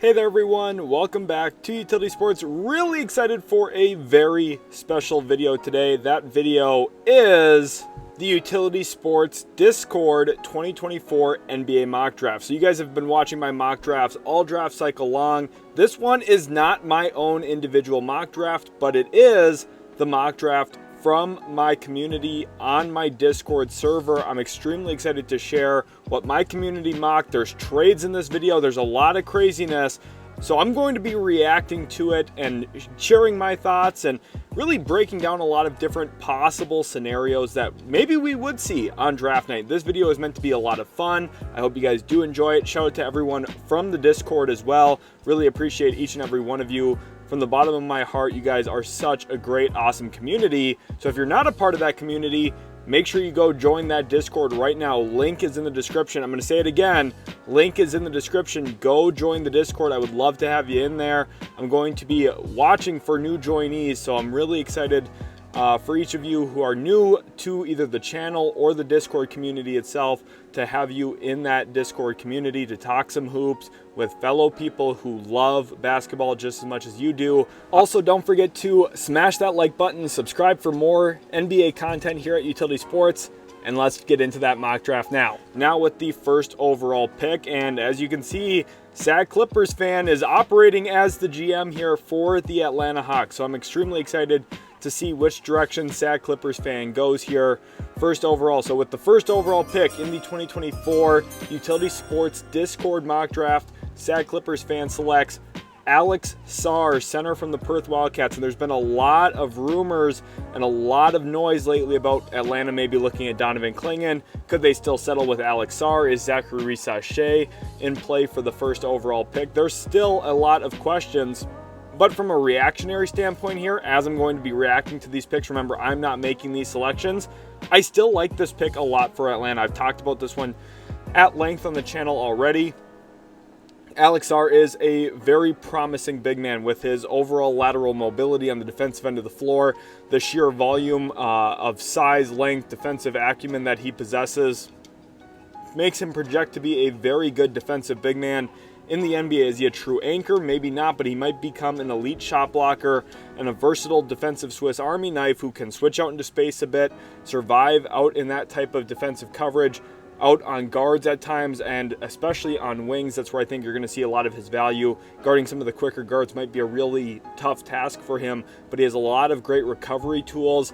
Hey there everyone, welcome back to Utility Sports. Really excited for a very special video today. That video is the Utility Sports Discord 2024 NBA mock draft. So you guys have been watching my mock drafts all draft cycle long. This one is not my own individual mock draft, but it is the mock draft from my community on my Discord server. I'm extremely excited to share what my community mocked. There's trades in this video. There's a lot of craziness. So I'm going to be reacting to it and sharing my thoughts and really breaking down a lot of different possible scenarios that maybe we would see on draft night. This video is meant to be a lot of fun. I hope you guys do enjoy it. Shout out to everyone from the Discord as well. Really appreciate each and every one of you. From the bottom of my heart, you guys are such a great, awesome community. So if you're not a part of that community, make sure you go join that Discord right now. Link is in the description. I'm going to say it again. Link is in the description. Go join the Discord. I would love to have you in there. I'm going to be watching for new joinees, so I'm really excited for each of you who are new to either the channel or the Discord community itself to have you in that Discord community to talk some hoops with fellow people who love basketball just as much as you do. Also, don't forget to smash that like button, subscribe for more NBA content here at Utility Sports, and let's get into that mock draft now. Now with the first overall pick, and as you can see, Sac Clippers fan is operating as the GM here for the Atlanta Hawks, so I'm extremely excited to see which direction Sac Clippers fan goes here first overall. So with the first overall pick in the 2024 Utility Sports Discord mock draft, Sac Clippers fan selects Alex Sarr, center from the Perth Wildcats. And there's been a lot of rumors and a lot of noise lately about Atlanta maybe looking at Donovan Clingan. Could they still settle with Alex Sarr? Is Zaccharie Risacher in play for the first overall pick? There's still a lot of questions. But from a reactionary standpoint here, as I'm going to be reacting to these picks, remember, I'm not making these selections. I still like this pick a lot for Atlanta. I've talked about this one at length on the channel already. Alex Sarr is a very promising big man with his overall lateral mobility on the defensive end of the floor, the sheer volume of size, length, defensive acumen that he possesses makes him project to be a very good defensive big man in the NBA. Is he a true anchor? Maybe not, but he might become an elite shot blocker and a versatile defensive Swiss Army knife who can switch out into space a bit, survive out in that type of defensive coverage, out on guards at times, and especially on wings. That's where I think you're going to see a lot of his value. Guarding some of the quicker guards might be a really tough task for him, but he has a lot of great recovery tools.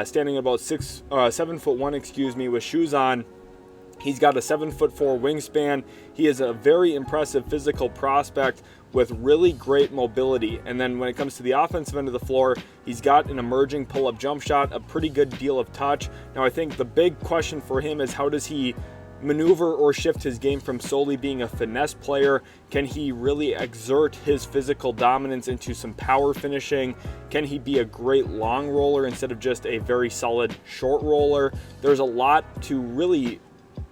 Standing at about 7'1", with shoes on. He's got a 7'4" wingspan. He is a very impressive physical prospect with really great mobility. And then when it comes to the offensive end of the floor, he's got an emerging pull-up jump shot, a pretty good deal of touch. Now, I think the big question for him is how does he maneuver or shift his game from solely being a finesse player? Can he really exert his physical dominance into some power finishing? Can he be a great long roller instead of just a very solid short roller? There's a lot to really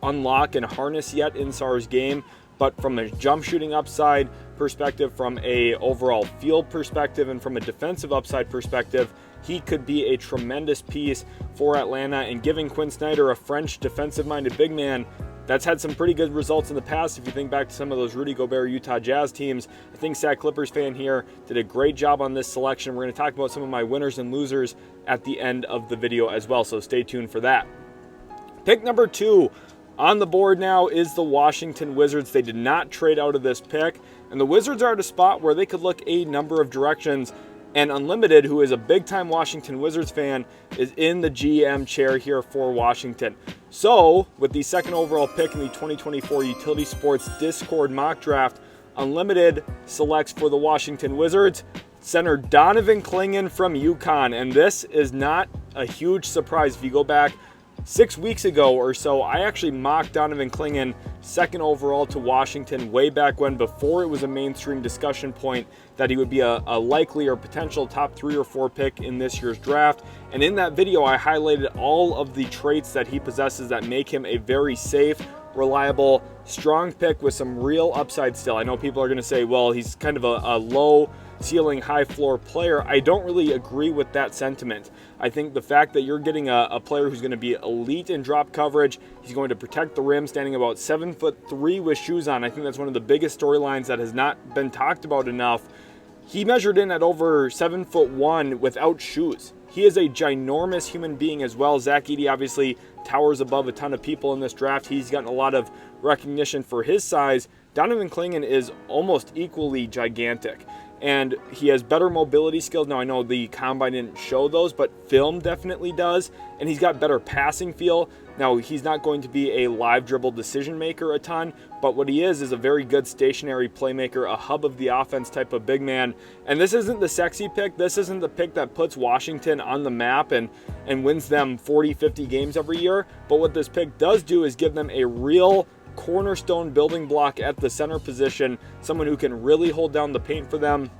unlock and harness yet in Sarr's game, but from a jump shooting upside perspective, from a overall field perspective, and from a defensive upside perspective, he could be a tremendous piece for Atlanta. And giving Quinn Snyder, a French defensive-minded big man that's had some pretty good results in the past, if you think back to some of those Rudy Gobert Utah Jazz teams, I think Sac Clippers fan here did a great job on this selection. We're going to talk about some of my winners and losers at the end of the video as well, so stay tuned for that. Pick number 2 on the board now is the Washington Wizards. They did not trade out of this pick, and the Wizards are at a spot where they could look a number of directions, and Unlimited, who is a big-time Washington Wizards fan, is in the GM chair here for Washington. So, with the second overall pick in the 2024 Utility Sports Discord mock draft, Unlimited selects for the Washington Wizards center Donovan Clingan from UConn, and this is not a huge surprise. If you go back 6 weeks ago or so, I actually mocked Donovan Clingan second overall to Washington way back when, before it was a mainstream discussion point that he would be a likely or potential top 3 or 4 pick in this year's draft. And in that video, I highlighted all of the traits that he possesses that make him a very safe, reliable, strong pick with some real upside still. I know people are going to say, well, he's kind of a low ceiling, high floor player. I don't really agree with that sentiment. I think the fact that you're getting a player who's going to be elite in drop coverage, he's going to protect the rim, standing about 7'3" with shoes on. I think that's one of the biggest storylines that has not been talked about enough. He measured in at over 7'1" without shoes. He is a ginormous human being as well. Zaccharie obviously towers above a ton of people in this draft. He's gotten a lot of recognition for his size. Donovan Clingan is almost equally gigantic, and he has better mobility skills. Now, I know the combine didn't show those, but film definitely does, and he's got better passing feel. Now, he's not going to be a live dribble decision maker a ton, but what he is a very good stationary playmaker, a hub of the offense type of big man. And this isn't the sexy pick. This isn't the pick that puts Washington on the map and wins them 40, 50 games every year. But what this pick does do is give them a real cornerstone building block at the center position, someone who can really hold down the paint for them,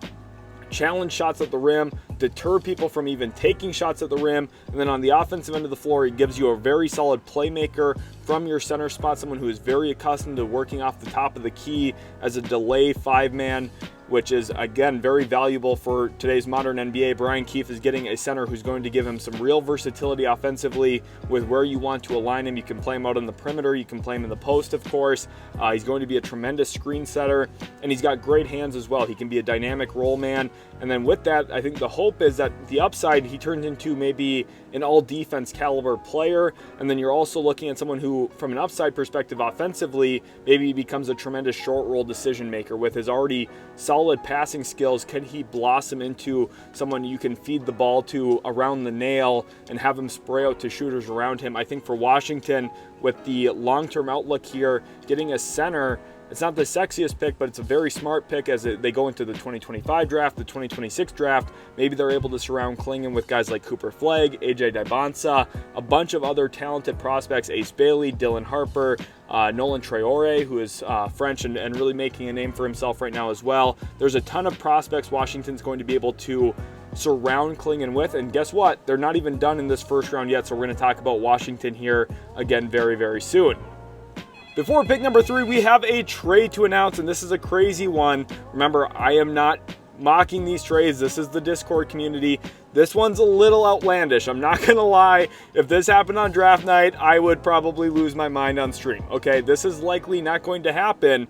challenge shots at the rim, deter people from even taking shots at the rim. And then on the offensive end of the floor, it gives you a very solid playmaker from your center spot, someone who is very accustomed to working off the top of the key as a delay five-man, which is, again, very valuable for today's modern NBA. Brian Keefe is getting a center who's going to give him some real versatility offensively with where you want to align him. You can play him out on the perimeter. You can play him in the post, of course. He's going to be a tremendous screen setter, and he's got great hands as well. He can be a dynamic roll man. And then with that, I think the hope is that the upside, he turns into maybe an all-defense caliber player. And then you're also looking at someone who, from an upside perspective offensively, maybe becomes a tremendous short roll decision maker with his already solid passing skills. Can he blossom into someone you can feed the ball to around the nail and have him spray out to shooters around him? I think for Washington, with the long-term outlook here, getting a center, it's not the sexiest pick, but it's a very smart pick as they go into the 2025 draft, the 2026 draft. Maybe they're able to surround Clingan with guys like Cooper Flagg, AJ Dybonsa, a bunch of other talented prospects, Ace Bailey, Dylan Harper, Nolan Traore, who is French and really making a name for himself right now as well. There's a ton of prospects Washington's going to be able to surround Clingan with, and guess what? They're not even done in this first round yet, so we're going to talk about Washington here again very, very soon. Before pick number 3, we have a trade to announce, and this is a crazy one. Remember, I am not mocking these trades. This is the Discord community. This one's a little outlandish. I'm not going to lie. If this happened on draft night, I would probably lose my mind on stream. Okay, this is likely not going to happen.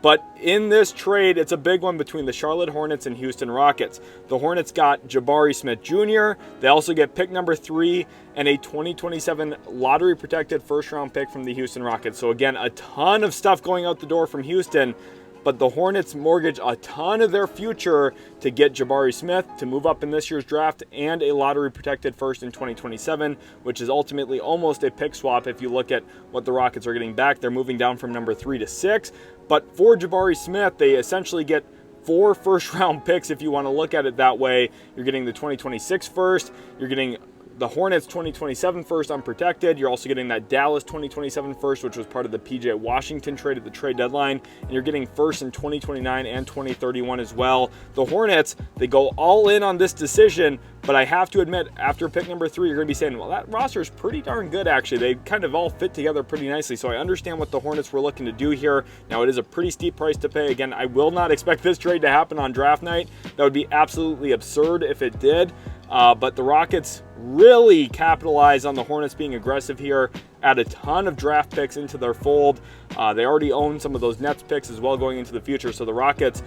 But in this trade, it's a big one between the Charlotte Hornets and Houston Rockets. The Hornets got Jabari Smith Jr. They also get pick number 3 and a 2027 lottery-protected first-round pick from the Houston Rockets. So again, a ton of stuff going out the door from Houston. But the Hornets mortgage a ton of their future to get Jabari Smith to move up in this year's draft and a lottery-protected first in 2027, which is ultimately almost a pick swap if you look at what the Rockets are getting back. They're moving down from number 3 to 6. But for Jabari Smith, they essentially get 4 first-round picks if you want to look at it that way. You're getting the 2026 first. You're getting the Hornets 2027 first unprotected. You're also getting that Dallas 2027 first, which was part of the PJ Washington trade at the trade deadline. And you're getting first in 2029 and 2031 as well. The Hornets, they go all in on this decision, but I have to admit, after pick number 3, you're going to be saying, well, that roster is pretty darn good, actually. They kind of all fit together pretty nicely. So I understand what the Hornets were looking to do here. Now, it is a pretty steep price to pay. Again, I will not expect this trade to happen on draft night. That would be absolutely absurd if it did. But the Rockets really capitalize on the Hornets being aggressive here, add a ton of draft picks into their fold. They already own some of those Nets picks as well going into the future. So the Rockets,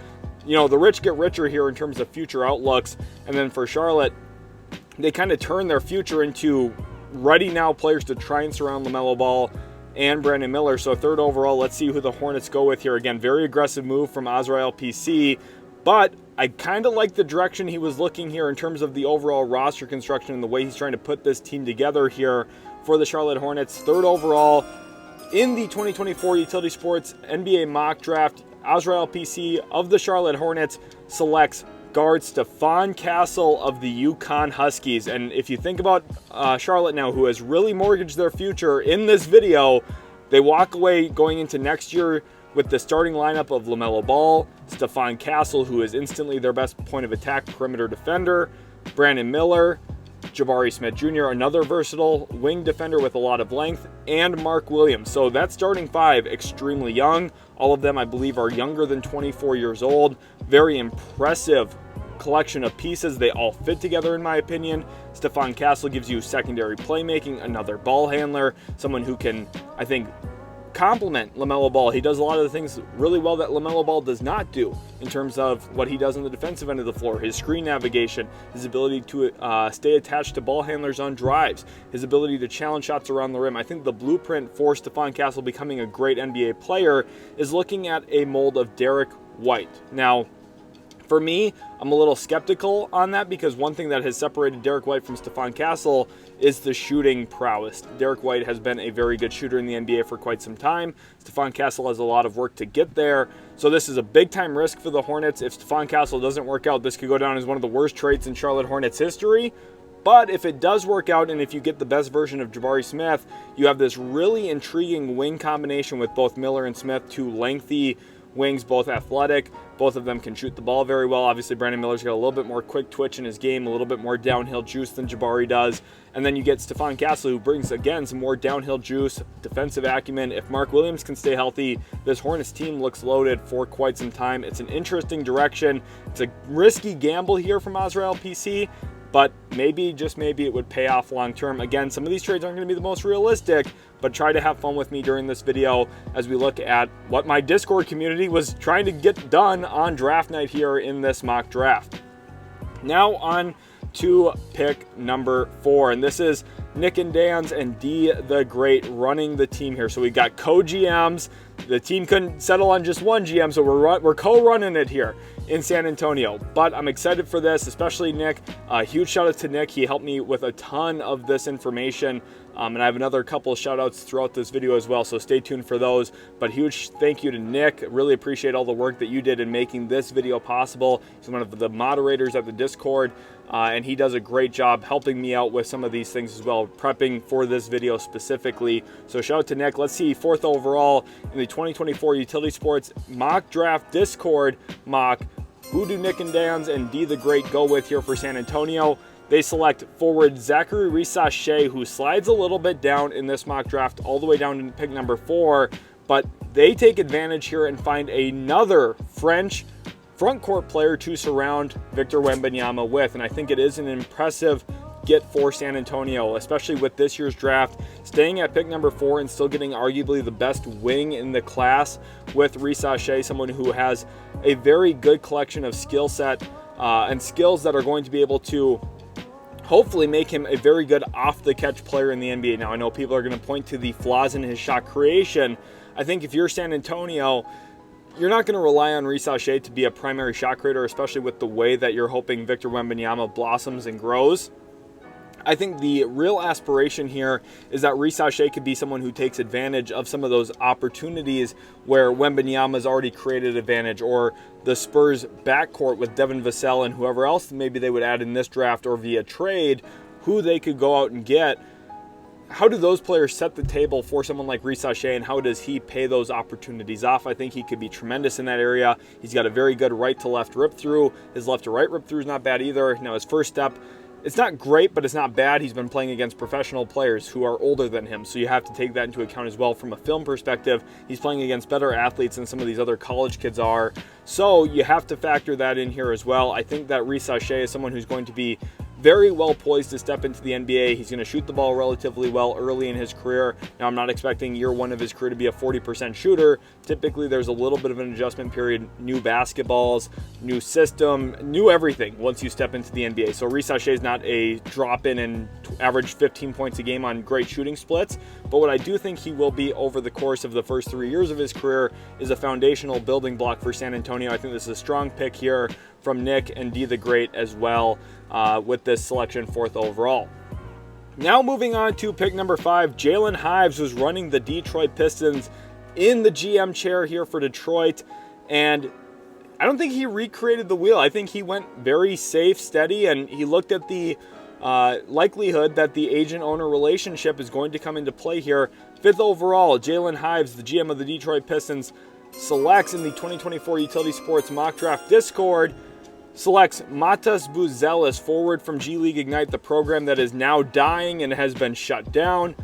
you know, the rich get richer here in terms of future outlooks. And then for Charlotte, they kind of turn their future into ready now players to try and surround LaMelo Ball and Brandon Miller. So 3rd overall, let's see who the Hornets go with here. Again, very aggressive move from Azrael PC. But I kind of like the direction he was looking here in terms of the overall roster construction and the way he's trying to put this team together here for the Charlotte Hornets. 3rd overall in the 2024 Utility Sports NBA mock draft, Azrael PC of the Charlotte Hornets selects guard Stephon Castle of the UConn Huskies. And if you think about Charlotte now, who has really mortgaged their future in this video, they walk away going into next year with the starting lineup of LaMelo Ball, Stephon Castle, who is instantly their best point of attack perimeter defender, Brandon Miller, Jabari Smith Jr., another versatile wing defender with a lot of length, and Mark Williams. So that starting 5, extremely young. All of them, I believe, are younger than 24 years old. Very impressive collection of pieces. They all fit together, in my opinion. Stephon Castle gives you secondary playmaking, another ball handler, someone who can, I think, complement LaMelo Ball. He does a lot of the things really well that LaMelo Ball does not do in terms of what he does on the defensive end of the floor. His screen navigation, his ability to stay attached to ball handlers on drives, his ability to challenge shots around the rim. I think the blueprint for Stephon Castle becoming a great NBA player is looking at a mold of Derek White. Now, for me, I'm a little skeptical on that because one thing that has separated Derek White from Stephon Castle is the shooting prowess. Derek White has been a very good shooter in the NBA for quite some time. Stephon Castle has a lot of work to get there. So this is a big-time risk for the Hornets. If Stephon Castle doesn't work out, this could go down as one of the worst trades in Charlotte Hornets history. But if it does work out and if you get the best version of Jabari Smith, you have this really intriguing wing combination with both Miller and Smith, two lengthy wings, both athletic. Both of them can shoot the ball very well. Obviously, Brandon Miller's got a little bit more quick twitch in his game, a little bit more downhill juice than Jabari does. And then you get Stephon Castle, who brings, again, some more downhill juice, defensive acumen. If Mark Williams can stay healthy, this Hornets team looks loaded for quite some time. It's an interesting direction. It's a risky gamble here from Azrael PC, but maybe, just maybe, it would pay off long term. Again, some of these trades aren't going to be the most realistic, but try to have fun with me during this video as we look at what my Discord community was trying to get done on draft night here in this mock draft. Now on to pick number 4, and this is Nick and Dan's and D the Great running the team here. So we got co-GMs. The team couldn't settle on just one GM, so we're co-running it here in San Antonio. But I'm excited for this, especially Nick. Huge shout out to Nick. He helped me with a ton of this information. And I have another couple of shout outs throughout this video as well, so stay tuned for those. But huge thank you to Nick. Really appreciate all the work that you did in making this video possible. He's one of the moderators at the Discord, and he does a great job helping me out with some of these things as well, prepping for this video specifically. So shout out to Nick. Let's see, 4th overall in the 2024 Utility Sports Mock Draft Discord mock. Who do Nick and Dan's and D the Great go with here for San Antonio? They select forward Zaccharie Risacher, who slides a little bit down in this mock draft, all the way down to pick number 4. But they take advantage here and find another French front court player to surround Victor Wembanyama with. And I think it is an impressive get for San Antonio, especially with this year's draft, staying at pick number 4 and still getting arguably the best wing in the class with Risacher, someone who has a very good collection of skill set and skills that are going to be able to hopefully make him a very good off-the-catch player in the NBA. Now, I know people are going to point to the flaws in his shot creation. I think if you're San Antonio, you're not going to rely on Risacher to be a primary shot creator, especially with the way that you're hoping Victor Wembanyama blossoms and grows. I think the real aspiration here is that Risacher could be someone who takes advantage of some of those opportunities where Wembanyama's already created advantage, or the Spurs backcourt with Devin Vassell and whoever else maybe they would add in this draft or via trade, who they could go out and get. How do those players set the table for someone like Risacher, and how does he pay those opportunities off? I think he could be tremendous in that area. He's got a very good right-to-left rip-through. His left-to-right rip-through is not bad either. Now, his first step, it's not great, but it's not bad. He's been playing against professional players who are older than him, so you have to take that into account as well from a film perspective. He's playing against better athletes than some of these other college kids are, so you have to factor that in here as well. I think that Risacher is someone who's going to be very well poised to step into the NBA. He's going to shoot the ball relatively well early in his career. Now, I'm not expecting year 1 of his career to be a 40% shooter. Typically, there's a little bit of an adjustment period, new basketballs, new system, new everything once you step into the NBA. So Risacher is not a drop-in and average 15 points a game on great shooting splits. But what I do think he will be over the course of the first 3 years of his career is a foundational building block for San Antonio. I think this is a strong pick here from Nick and D the Great as well with this selection, 4th overall. Now moving on to pick number 5, Jalen Hives was running the Detroit Pistons in the GM chair here for Detroit, and I don't think he recreated the wheel. I think he went very safe, steady, and he looked at the likelihood that the agent-owner relationship is going to come into play here. 5th overall, Jalen Hives, the GM of the Detroit Pistons, selects in the 2024 Utility Sports Mock Draft Discord, selects Matas Buzelis, forward from G League Ignite, the program that is now dying and has been shut down.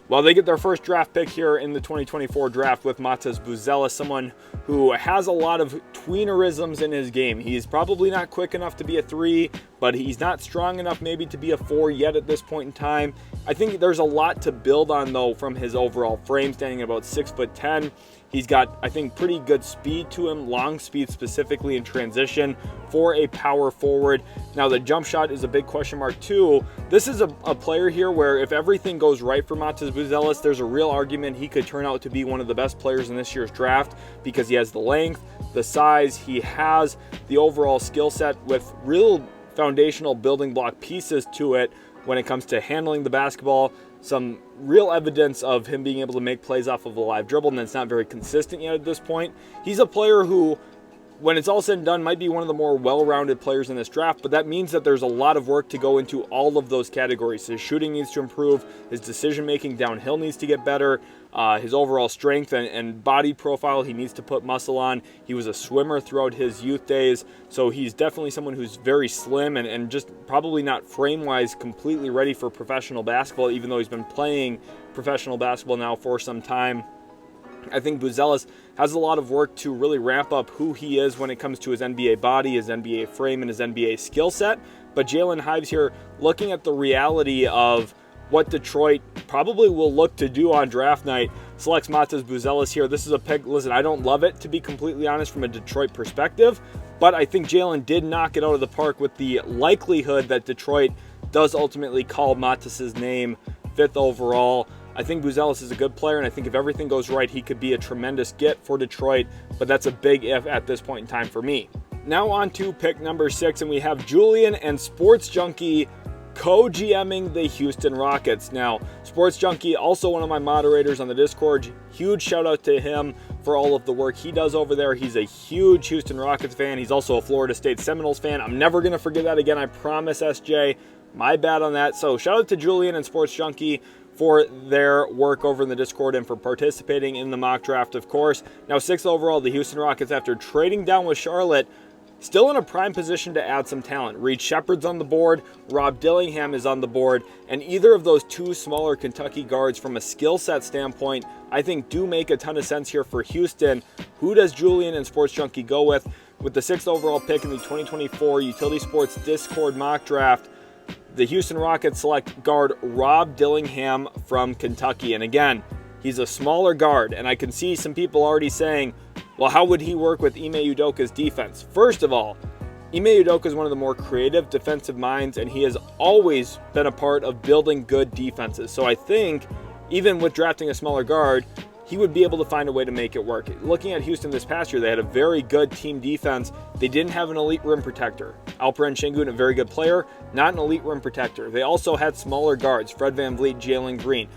Well, they get their first draft pick here in the 2024 draft with Matas Buzelis, someone who has a lot of tweenerisms in his game. He's probably not quick enough to be a 3, but he's not strong enough maybe to be a 4 yet at this point in time. I think there's a lot to build on, though, from his overall frame, standing at about 6'10". He's got, I think, pretty good speed to him, long speed specifically in transition for a power forward. Now, the jump shot is a big question mark too. This is a player here where if everything goes right for Matas Buzelis, there's a real argument he could turn out to be one of the best players in this year's draft because he has the length, the size, he has the overall skill set with real foundational building block pieces to it when it comes to handling the basketball. Some real evidence of him being able to make plays off of a live dribble, and it's not very consistent yet at this point. He's a player who, when it's all said and done, might be one of the more well-rounded players in this draft, but that means that there's a lot of work to go into all of those categories. His shooting needs to improve, his decision-making downhill needs to get better, his overall strength and body profile, he needs to put muscle on. He was a swimmer throughout his youth days, so he's definitely someone who's very slim and just probably not frame-wise completely ready for professional basketball, even though he's been playing professional basketball now for some time. I think Buzelis has a lot of work to really ramp up who he is when it comes to his NBA body, his NBA frame, and his NBA skill set. But Jalen Hives here, looking at the reality of what Detroit probably will look to do on draft night, selects Matas Buzelis here. This is a pick. Listen, I don't love it, to be completely honest, from a Detroit perspective, but I think Jalen did knock it out of the park with the likelihood that Detroit does ultimately call Matas's name 5th overall. I think Buzelis is a good player, and I think if everything goes right, he could be a tremendous get for Detroit, but that's a big if at this point in time for me. Now on to pick number 6, and we have Julian and Sports Junkie co-GMing the Houston Rockets. Now, Sports Junkie, also one of my moderators on the Discord, huge shout out to him for all of the work he does over there. He's a huge Houston Rockets fan. He's also a Florida State Seminoles fan. I'm never going to forget that again, I promise, SJ. My bad on that. So shout out to Julian and Sports Junkie for their work over in the Discord and for participating in the mock draft, of course. Now, 6th overall, the Houston Rockets, after trading down with Charlotte, still in a prime position to add some talent. Reed Sheppard's on the board, Rob Dillingham is on the board, and either of those two smaller Kentucky guards from a skill set standpoint, I think do make a ton of sense here for Houston. Who does Julian and Sports Junkie go with? With the 6th overall pick in the 2024 Utility Sports Discord mock draft, the Houston Rockets select guard Rob Dillingham from Kentucky. And again, he's a smaller guard, and I can see some people already saying, well, how would he work with Ime Udoka's defense? First of all, Ime Udoka is one of the more creative defensive minds, and he has always been a part of building good defenses. So I think even with drafting a smaller guard, he would be able to find a way to make it work. Looking at Houston this past year, they had a very good team defense. They didn't have an elite rim protector. Alperen Sengun, a very good player, not an elite rim protector. They also had smaller guards, Fred VanVleet, Jalen Green.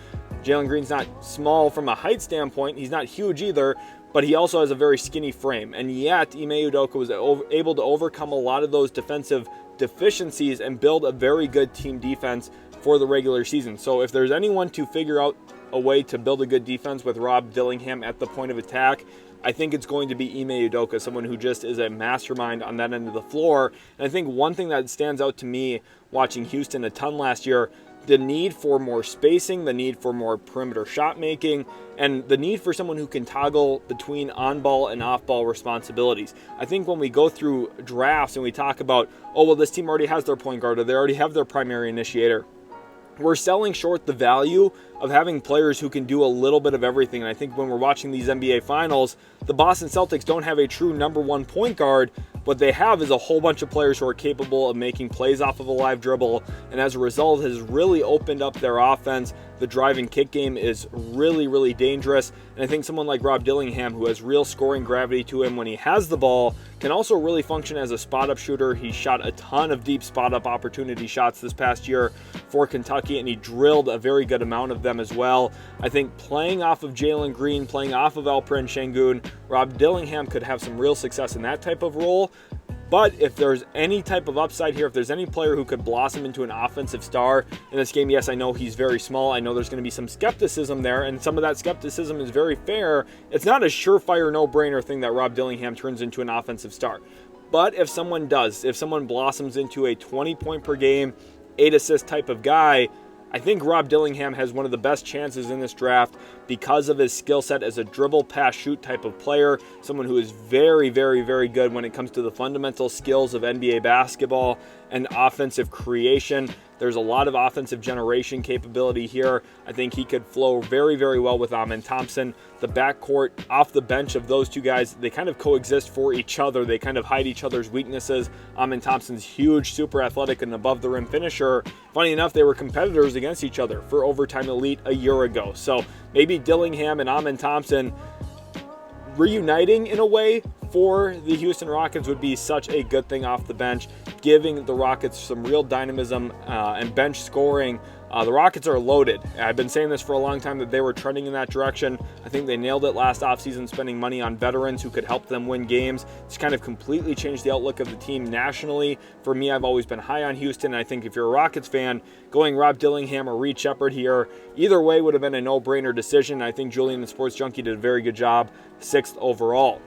Jalen Green's not small from a height standpoint. He's not huge either, but he also has a very skinny frame. And yet, Ime Udoka was able to overcome a lot of those defensive deficiencies and build a very good team defense for the regular season. So if there's anyone to figure out a way to build a good defense with Rob Dillingham at the point of attack, I think it's going to be Ime Udoka, someone who just is a mastermind on that end of the floor. And I think one thing that stands out to me watching Houston a ton last year, the need for more spacing, the need for more perimeter shot making, and the need for someone who can toggle between on-ball and off-ball responsibilities. I think when we go through drafts and we talk about, oh, well, this team already has their point guard, or they already have their primary initiator, we're selling short the value of having players who can do a little bit of everything. And I think when we're watching these NBA Finals, the Boston Celtics don't have a true number one point guard. What they have is a whole bunch of players who are capable of making plays off of a live dribble, and as a result has really opened up their offense. The drive and kick game is really, really dangerous, and I think someone like Rob Dillingham, who has real scoring gravity to him when he has the ball, can also really function as a spot-up shooter. He shot a ton of deep spot-up opportunity shots this past year for Kentucky, and he drilled a very good amount of them as well. I think playing off of Jalen Green, playing off of Alperen Sengun, Rob Dillingham could have some real success in that type of role. But if there's any type of upside here, if there's any player who could blossom into an offensive star in this game, yes, I know he's very small. I know there's going to be some skepticism there, and some of that skepticism is very fair. It's not a surefire, no-brainer thing that Rob Dillingham turns into an offensive star. But if someone does, if someone blossoms into a 20-point per game, 8-assist type of guy, I think Rob Dillingham has one of the best chances in this draft because of his skill set as a dribble, pass, shoot type of player, someone who is very, very, very good when it comes to the fundamental skills of NBA basketball and offensive creation. There's a lot of offensive generation capability here. I think he could flow very, very well with Amen Thompson. The backcourt off the bench of those two guys, they kind of coexist for each other. They kind of hide each other's weaknesses. Amen Thompson's huge, super athletic, and above the rim finisher. Funny enough, they were competitors against each other for Overtime Elite a year ago. So maybe Dillingham and Amen Thompson reuniting in a way for the Houston Rockets would be such a good thing off the bench, giving the Rockets some real dynamism and bench scoring. The Rockets are loaded. I've been saying this for a long time that they were trending in that direction. I think they nailed it last offseason, spending money on veterans who could help them win games. It's kind of completely changed the outlook of the team nationally. For me, I've always been high on Houston. I think if you're a Rockets fan, going Rob Dillingham or Reed Sheppard here, either way would have been a no-brainer decision. I think Julian the Sports Junkie did a very good job, 6th overall.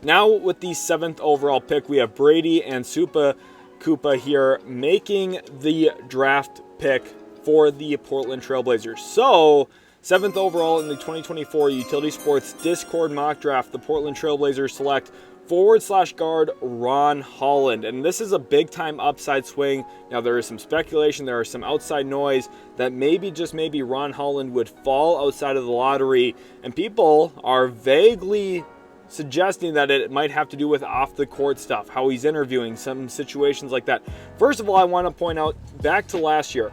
Now with the 7th overall pick, we have Brady and Koopa here making the draft pick for the Portland Trailblazers. So 7th overall in the 2024 Utility Sports Discord mock draft, the Portland Trailblazers select forward/guard Ron Holland. And this is a big time upside swing. Now there is some speculation, there is some outside noise that maybe, just maybe, Ron Holland would fall outside of the lottery. And people are vaguely suggesting that it might have to do with off-the-court stuff, how he's interviewing, some situations like that. First of all, I want to point out, back to last year,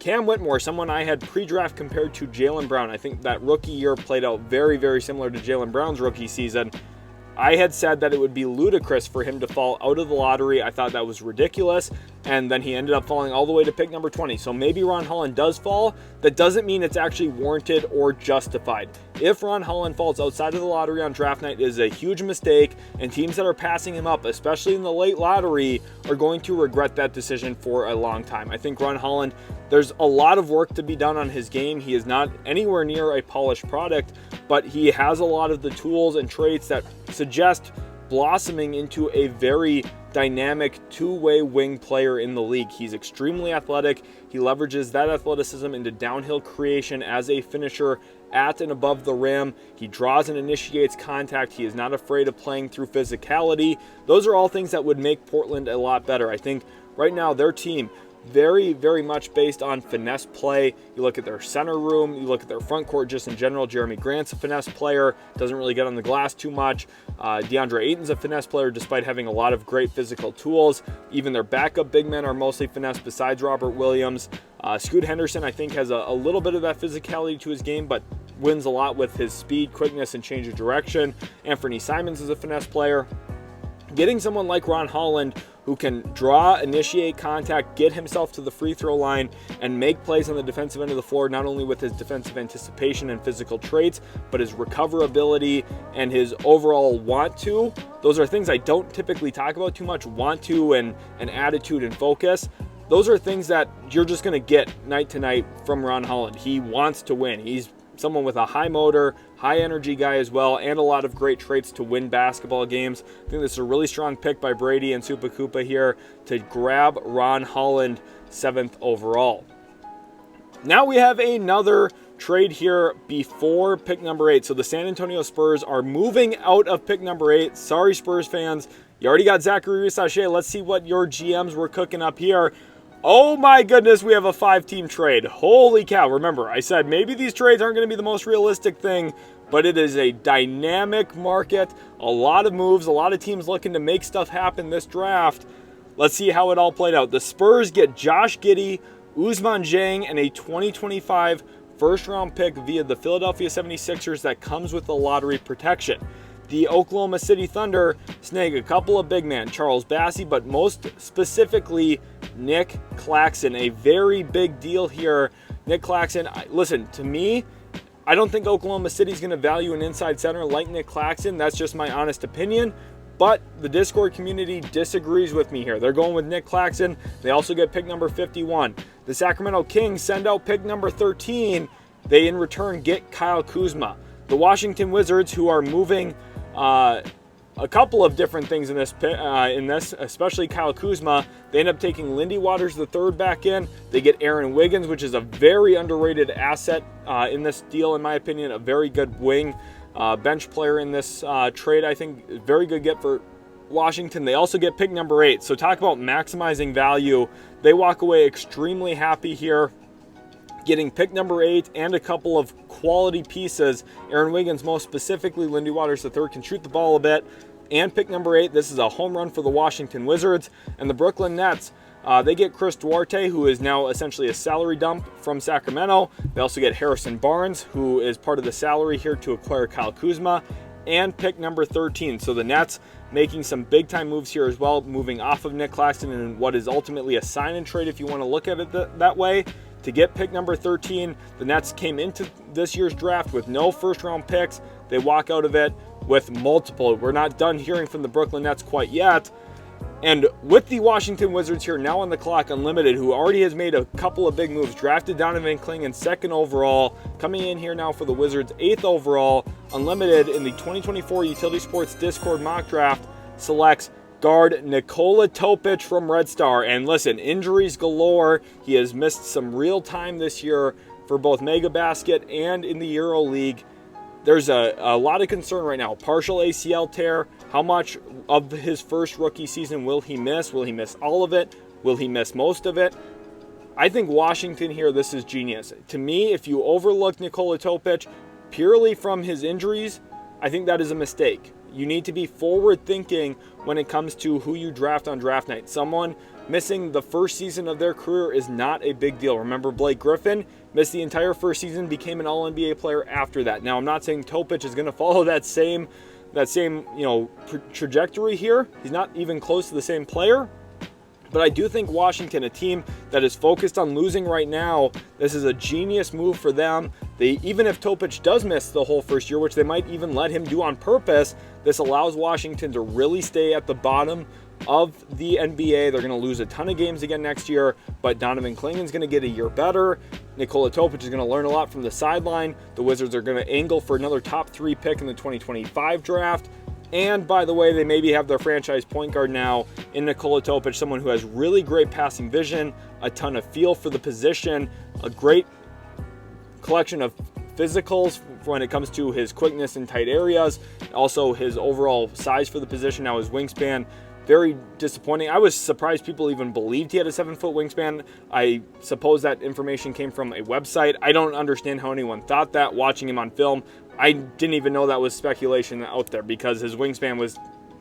Cam Whitmore, someone I had pre-draft compared to Jaylen Brown. I think that rookie year played out very, very similar to Jaylen Brown's rookie season. I had said that it would be ludicrous for him to fall out of the lottery. I thought that was ridiculous, and then he ended up falling all the way to pick number 20. So maybe Ron Holland does fall. That doesn't mean it's actually warranted or justified. If Ron Holland falls outside of the lottery on draft night, it is a huge mistake, and teams that are passing him up, especially in the late lottery, are going to regret that decision for a long time. I think Ron Holland, there's a lot of work to be done on his game. He is not anywhere near a polished product, but he has a lot of the tools and traits that suggest blossoming into a very dynamic two-way wing player in the league. He's extremely athletic. He leverages that athleticism into downhill creation as a finisher at and above the rim. He draws and initiates contact. He is not afraid of playing through physicality. Those are all things that would make Portland a lot better. I think right now their team, very, very much based on finesse play. You look at their center room, you look at their front court just in general. Jeremy Grant's a finesse player, doesn't really get on the glass too much. DeAndre Ayton's a finesse player despite having a lot of great physical tools. Even their backup big men are mostly finesse besides Robert Williams. Scoot Henderson, I think, has a little bit of that physicality to his game, but wins a lot with his speed, quickness, and change of direction. Anthony Simons is a finesse player. Getting someone like Ron Holland, who can draw, initiate contact, get himself to the free throw line, and make plays on the defensive end of the floor, not only with his defensive anticipation and physical traits, but his recoverability and his overall want to. Those are things I don't typically talk about too much, want to and attitude and focus. Those are things that you're just going to get night to night from Ron Holland. He wants to win. He's someone with a high motor, high energy guy as well, and a lot of great traits to win basketball games. I think this is a really strong pick by Brady and Koopa here to grab Ron Holland 7th overall. Now we have another trade here before pick number 8. So the San Antonio Spurs are moving out of pick number 8. Sorry, Spurs fans. You already got Zaccharie Risacher. Let's see what your GMs were cooking up here. Oh my goodness, we have a 5-team trade. Holy cow. Remember, I said maybe these trades aren't going to be the most realistic thing, but it is a dynamic market. A lot of moves, a lot of teams looking to make stuff happen this draft. Let's see how it all played out. The Spurs get Josh Giddey, Ousmane Dieng, and a 2025 first-round pick via the Philadelphia 76ers that comes with the lottery protection. The Oklahoma City Thunder snag a couple of big men, Charles Bassey, but most specifically Nic Claxton. A very big deal here. Nic Claxton, listen, to me, I don't think Oklahoma City's going to value an inside center like Nic Claxton. That's just my honest opinion. But the Discord community disagrees with me here. They're going with Nic Claxton. They also get pick number 51. The Sacramento Kings send out pick number 13. They, in return, get Kyle Kuzma. The Washington Wizards, who are moving a couple of different things in this, especially Kyle Kuzma. They end up taking Lindy Waters the third back in. They get Aaron Wiggins, which is a very underrated asset in this deal, in my opinion. A very good wing bench player in this trade, I think. Very good get for Washington. They also get pick number 8. So talk about maximizing value. They walk away extremely happy here, getting pick number 8 and a couple of quality pieces. Aaron Wiggins, most specifically, Lindy Waters III can shoot the ball a bit. And pick number 8, this is a home run for the Washington Wizards. And the Brooklyn Nets, they get Chris Duarte, who is now essentially a salary dump from Sacramento. They also get Harrison Barnes, who is part of the salary here to acquire Kyle Kuzma. And pick number 13. So the Nets making some big-time moves here as well, moving off of Nick Claxton in what is ultimately a sign-and-trade, if you want to look at it that way. To get pick number 13, the Nets came into this year's draft with no first-round picks. They walk out of it with multiple. We're not done hearing from the Brooklyn Nets quite yet. And with the Washington Wizards here now on the clock, Unlimited, who already has made a couple of big moves, drafted Donovan Clingan 2nd overall, coming in here now for the Wizards 8th overall. Unlimited in the 2024 Utility Sports Discord mock draft selects guard Nikola Topic from Red Star. And listen, injuries galore. He has missed some real time this year for both Mega Basket and in the Euro League. There's a lot of concern right now. Partial ACL tear. How much of his first rookie season will he miss? Will he miss all of it? Will he miss most of it? I think Washington here, this is genius. To me, if you overlook Nikola Topic purely from his injuries, I think that is a mistake. You need to be forward-thinking when it comes to who you draft on draft night. Someone missing the first season of their career is not a big deal. Remember, Blake Griffin missed the entire first season, became an All-NBA player after that. Now, I'm not saying Topic is going to follow that same trajectory here. He's not even close to the same player. But I do think Washington, a team that is focused on losing right now, this is a genius move for them. Even if Topic does miss the whole first year, which they might even let him do on purpose, this allows Washington to really stay at the bottom of the NBA. They're going to lose a ton of games again next year, but Donovan Clingan's going to get a year better. Nikola Topic is going to learn a lot from the sideline. The Wizards are going to angle for another top 3 pick in the 2025 draft. And by the way, they maybe have their franchise point guard now in Nikola Topic, someone who has really great passing vision, a ton of feel for the position, a great collection of physicals when it comes to his quickness in tight areas, also his overall size for the position. Now his wingspan, very disappointing. I was surprised people even believed he had a 7-foot wingspan. I suppose that information came from a website. I don't understand how anyone thought that watching him on film. I didn't even know that was speculation out there because his wingspan was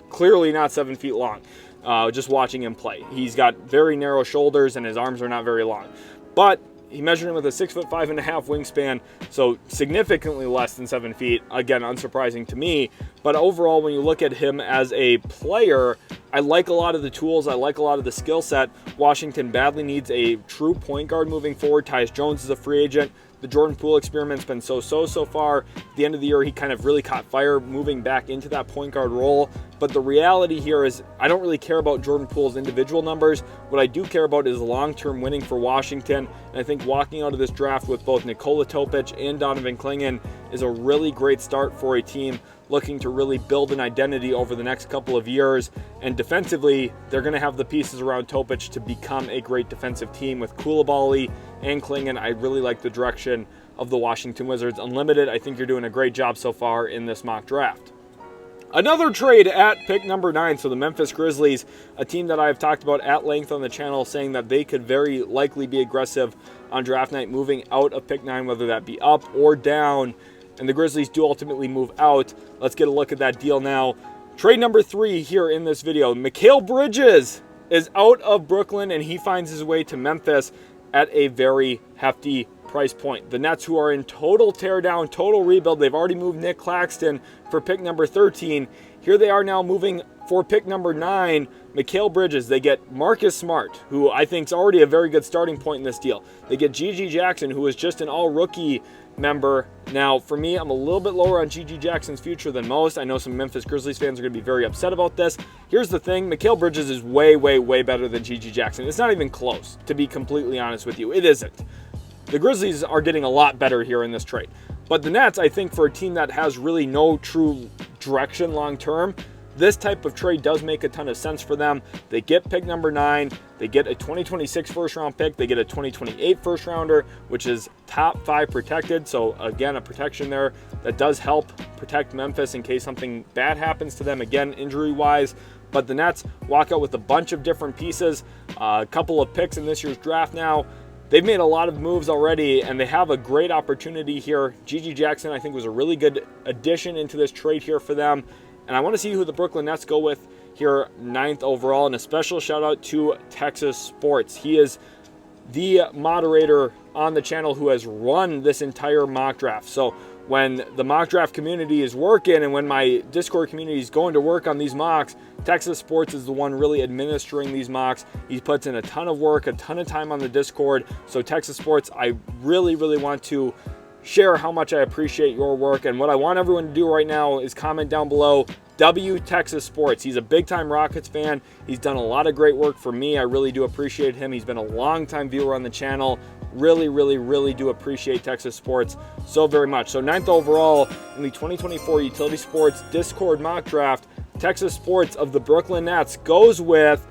clearly not 7 feet long, just watching him play. He's got very narrow shoulders and his arms are not very long. But he measured him with a 6'5.5" wingspan, so significantly less than 7 feet. Again, unsurprising to me. But overall, when you look at him as a player, I like a lot of the tools. I like a lot of the skill set. Washington badly needs a true point guard moving forward. Tyus Jones is a free agent. The Jordan Poole experiment's been so far. At the end of the year, he kind of really caught fire moving back into that point guard role. But the reality here is I don't really care about Jordan Poole's individual numbers. What I do care about is long-term winning for Washington. And I think walking out of this draft with both Nikola Topic and Donovan Clingan is a really great start for a team looking to really build an identity over the next couple of years. And defensively, they're going to have the pieces around Topic to become a great defensive team with Coulibaly and Clingan. I really like the direction of the Washington Wizards. Unlimited, I think you're doing a great job so far in this mock draft. Another trade at pick number 9. So the Memphis Grizzlies, a team that I've talked about at length on the channel, saying that they could very likely be aggressive on draft night, moving out of pick 9, whether that be up or down. And the Grizzlies do ultimately move out. Let's get a look at that deal now. Trade number 3 here in this video. Mikal Bridges is out of Brooklyn, and he finds his way to Memphis at a very hefty price point. The Nets, who are in total teardown, total rebuild, they've already moved Nick Claxton for pick number 13. Here they are now moving for pick number 9, Mikal Bridges. They get Marcus Smart, who I think is already a very good starting point in this deal. They get Gigi Jackson, who is just an all-rookie member. Now, for me, I'm a little bit lower on Gigi Jackson's future than most. I know some Memphis Grizzlies fans are going to be very upset about this. Here's the thing. Mikal Bridges is way better than Gigi Jackson. It's not even close, to be completely honest with you. It isn't. The Grizzlies are getting a lot better here in this trade. But the Nets, I think, for a team that has really no true direction long-term, this type of trade does make a ton of sense for them. They get pick number 9, they get a 2026 first round pick, they get a 2028 first rounder, which is top 5 protected. So again, a protection there that does help protect Memphis in case something bad happens to them, again, injury wise. But the Nets walk out with a bunch of different pieces, a couple of picks in this year's draft now. They've made a lot of moves already, and they have a great opportunity here. Gigi Jackson, I think, was a really good addition into this trade here for them. And I want to see who the Brooklyn Nets go with here 9th overall. And a special shout out to Texas Sports. He is the moderator on the channel who has run this entire mock draft. So when the mock draft community is working and when my Discord community is going to work on these mocks, Texas Sports is the one really administering these mocks. He puts in a ton of work, a ton of time on the Discord. So Texas Sports, I really, really want to share how much I appreciate your work. And what I want everyone to do right now is comment down below, W Texas Sports. He's a big-time Rockets fan. He's done a lot of great work for me. I really do appreciate him. He's been a long-time viewer on the channel. Really, really, really do appreciate Texas Sports so very much. So 9th overall in the 2024 Utility Sports Discord mock draft, Texas Sports of the Brooklyn Nets goes with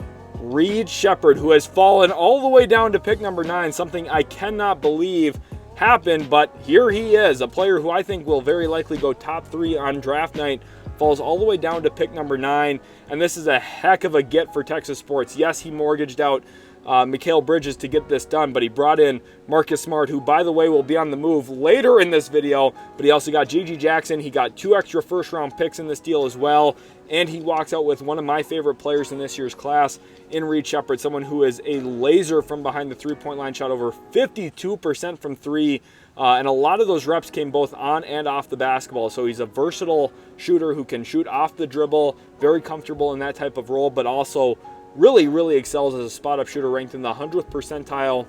Sheppard, who has fallen all the way down to pick number 9, something I cannot believe happened, but here he is, a player who I think will very likely go top 3 on draft night, falls all the way down to pick number 9, and this is a heck of a get for Texas Sports. Yes, he mortgaged out Mikal Bridges to get this done, but he brought in Marcus Smart, who, by the way, will be on the move later in this video, but he also got Gigi Jackson. He got 2 extra first-round picks in this deal as well, and he walks out with one of my favorite players in this year's class in Sheppard, someone who is a laser from behind the three-point line, shot over 52% from 3, and a lot of those reps came both on and off the basketball. So he's a versatile shooter who can shoot off the dribble, very comfortable in that type of role, but also really, really excels as a spot-up shooter, ranked in the 100th percentile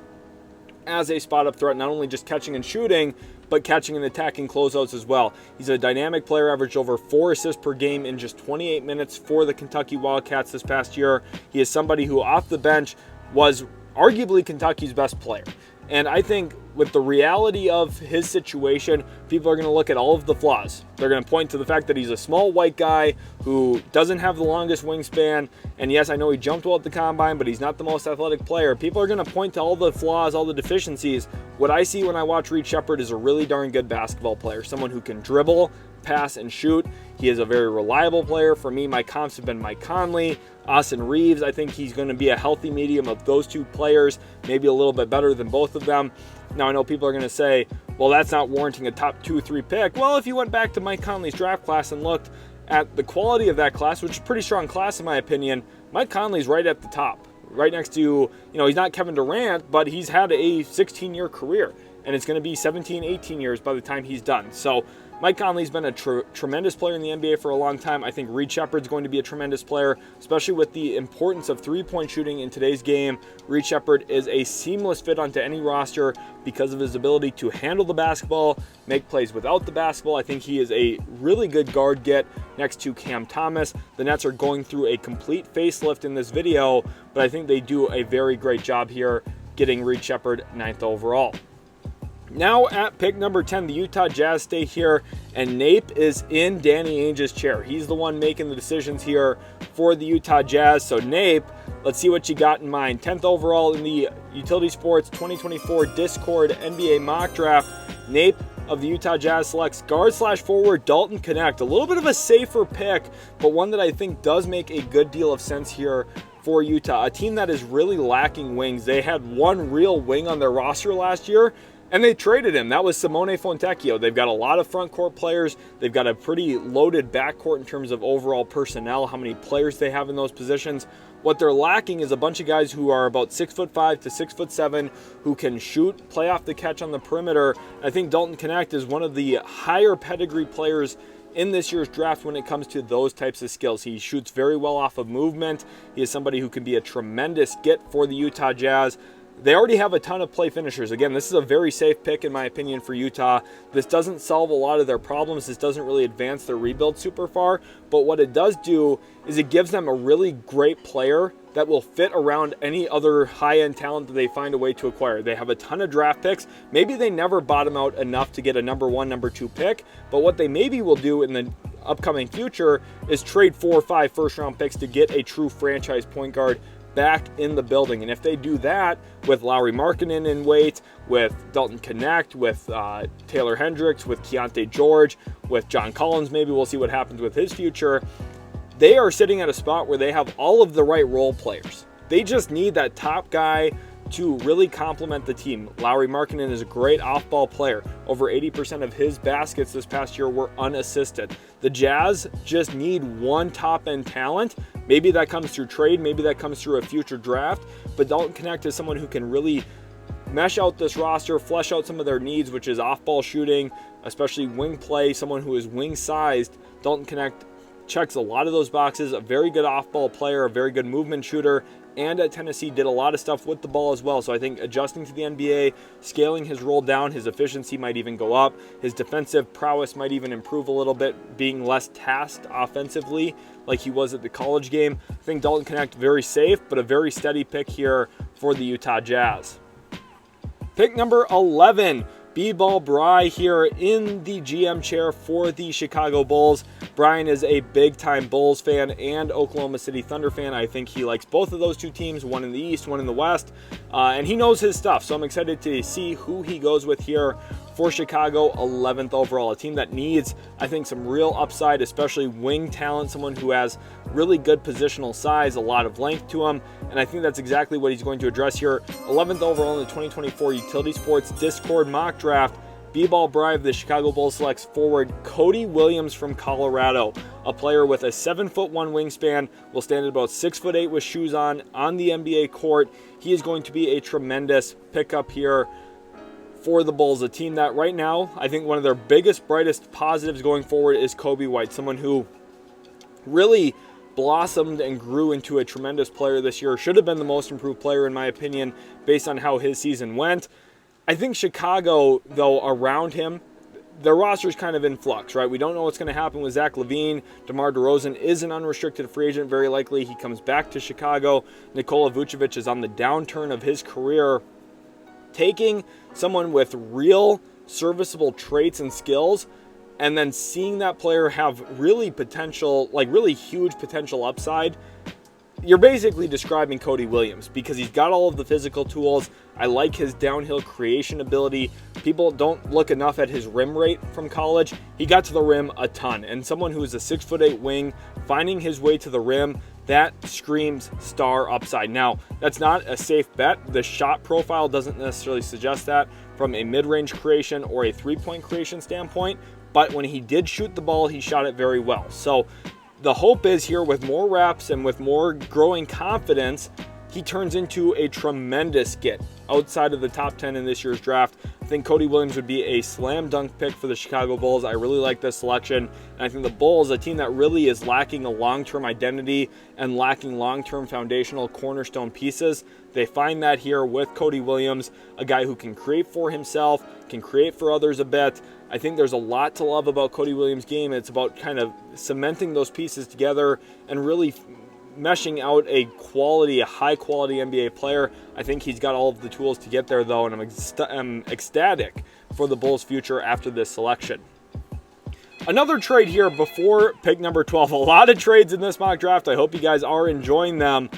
as a spot-up threat, not only just catching and shooting, but catching and attacking closeouts as well. He's a dynamic player, averaged over 4 assists per game in just 28 minutes for the Kentucky Wildcats this past year. He is somebody who, off the bench, was arguably Kentucky's best player. And I think with the reality of his situation, people are going to look at all of the flaws. They're going to point to the fact that he's a small white guy who doesn't have the longest wingspan. And yes, I know he jumped well at the combine, but he's not the most athletic player. People are going to point to all the flaws, all the deficiencies. What I see when I watch Sheppard is a really darn good basketball player, someone who can dribble, pass, and shoot. He is a very reliable player. For me, my comps have been Mike Conley, Austin Reeves. I think he's going to be a healthy medium of those 2 players, maybe a little bit better than both of them. Now, I know people are going to say, well, that's not warranting a top 2 or 3 pick. Well, if you went back to Mike Conley's draft class and looked at the quality of that class, which is a pretty strong class in my opinion, Mike Conley's right at the top, right next to, he's not Kevin Durant, but he's had a 16-year career, and it's going to be 17, 18 years by the time he's done. So Mike Conley's been a tremendous player in the NBA for a long time. I think Sheppard's going to be a tremendous player, especially with the importance of three-point shooting in today's game. Sheppard is a seamless fit onto any roster because of his ability to handle the basketball, make plays without the basketball. I think he is a really good guard get next to Cam Thomas. The Nets are going through a complete facelift in this video, but I think they do a very great job here getting Sheppard 9th overall. Now at pick number 10, the Utah Jazz stay here, and Nape is in Danny Ainge's chair. He's the one making the decisions here for the Utah Jazz. So Nape, let's see what you got in mind. 10th overall in the Utility Sports 2024 Discord NBA mock draft, Nape of the Utah Jazz selects guard/forward Dalton Knecht. A little bit of a safer pick, but one that I think does make a good deal of sense here for Utah, a team that is really lacking wings. They had one real wing on their roster last year, and they traded him. That was Simone Fontecchio. They've got a lot of front court players. They've got a pretty loaded backcourt in terms of overall personnel, how many players they have in those positions. What they're lacking is a bunch of guys who are about 6'5" to 6'7", who can shoot, play off the catch on the perimeter. I think Dalton Knecht is one of the higher pedigree players in this year's draft when it comes to those types of skills. He shoots very well off of movement. He is somebody who can be a tremendous get for the Utah Jazz. They already have a ton of play finishers. Again, this is a very safe pick in my opinion for Utah. This doesn't solve a lot of their problems. This doesn't really advance their rebuild super far. But what it does do is it gives them a really great player that will fit around any other high-end talent that they find a way to acquire. They have a ton of draft picks. Maybe they never bottom out enough to get a number 1, number 2 pick. But what they maybe will do in the upcoming future is trade 4 or 5 first-round picks to get a true franchise point guard back in the building. And if they do that with Lauri Markkanen in weight, with Dalton Knecht, with Taylor Hendricks, with Keontae George, with John Collins, maybe we'll see what happens with his future, they are sitting at a spot where they have all of the right role players. They just need that top guy to really complement the team. Lauri Markkanen is a great off-ball player. Over 80% of his baskets this past year were unassisted. The Jazz just need one top-end talent. Maybe that comes through trade, maybe that comes through a future draft, but Dalton Knecht is someone who can really mesh out this roster, flesh out some of their needs, which is off-ball shooting, especially wing play, someone who is wing-sized. Dalton Knecht checks a lot of those boxes, a very good off-ball player, a very good movement shooter, and at Tennessee did a lot of stuff with the ball as well. So I think adjusting to the NBA, scaling his role down, his efficiency might even go up. His defensive prowess might even improve a little bit, being less tasked offensively like he was at the college game. I think Dalton Knecht, very safe, but a very steady pick here for the Utah Jazz. Pick number 11. B-Ball Bry here in the GM chair for the Chicago Bulls. Brian is a big-time Bulls fan and Oklahoma City Thunder fan. I think he likes both of those two teams, one in the East, one in the West, and he knows his stuff. So I'm excited to see who he goes with here for Chicago, 11th overall. A team that needs, I think, some real upside, especially wing talent, someone who has really good positional size, a lot of length to him, and I think that's exactly what he's going to address here. 11th overall in the 2024 Utility Sports Discord mock draft. B-Ball Bry of the Chicago Bulls selects forward Cody Williams from Colorado, a player with a 7'1" wingspan, will stand at about 6'8" with shoes on the NBA court. He is going to be a tremendous pickup here for the Bulls, a team that right now, I think one of their biggest, brightest positives going forward is Coby White, someone who really blossomed and grew into a tremendous player this year. Should have been the most improved player in my opinion based on how his season went. I think Chicago, though, around him, their roster is kind of in flux, right? We don't know what's going to happen with Zach LaVine. DeMar DeRozan is an unrestricted free agent. Very likely he comes back to Chicago. Nikola Vucevic is on the downturn of his career. Taking someone with real serviceable traits and skills and then seeing that player have really potential, like really huge potential upside, you're basically describing Cody Williams because he's got all of the physical tools. I like his downhill creation ability. People don't look enough at his rim rate from college. He got to the rim a ton, and someone who is a 6'8" wing, finding his way to the rim, that screams star upside. Now, that's not a safe bet. The shot profile doesn't necessarily suggest that from a mid-range creation or a three-point creation standpoint, but when he did shoot the ball, he shot it very well. So the hope is here with more reps and with more growing confidence, he turns into a tremendous get outside of the top 10 in this year's draft. I think Cody Williams would be a slam dunk pick for the Chicago Bulls. I really like this selection. And I think the Bulls, a team that really is lacking a long-term identity and lacking long-term foundational cornerstone pieces, they find that here with Cody Williams, a guy who can create for himself, can create for others a bit. I think there's a lot to love about Cody Williams' game. It's about kind of cementing those pieces together and really meshing out a high-quality NBA player. I think he's got all of the tools to get there, though, and I'm ecstatic for the Bulls' future after this selection. Another trade here before pick number 12. A lot of trades in this mock draft. I hope you guys are enjoying them.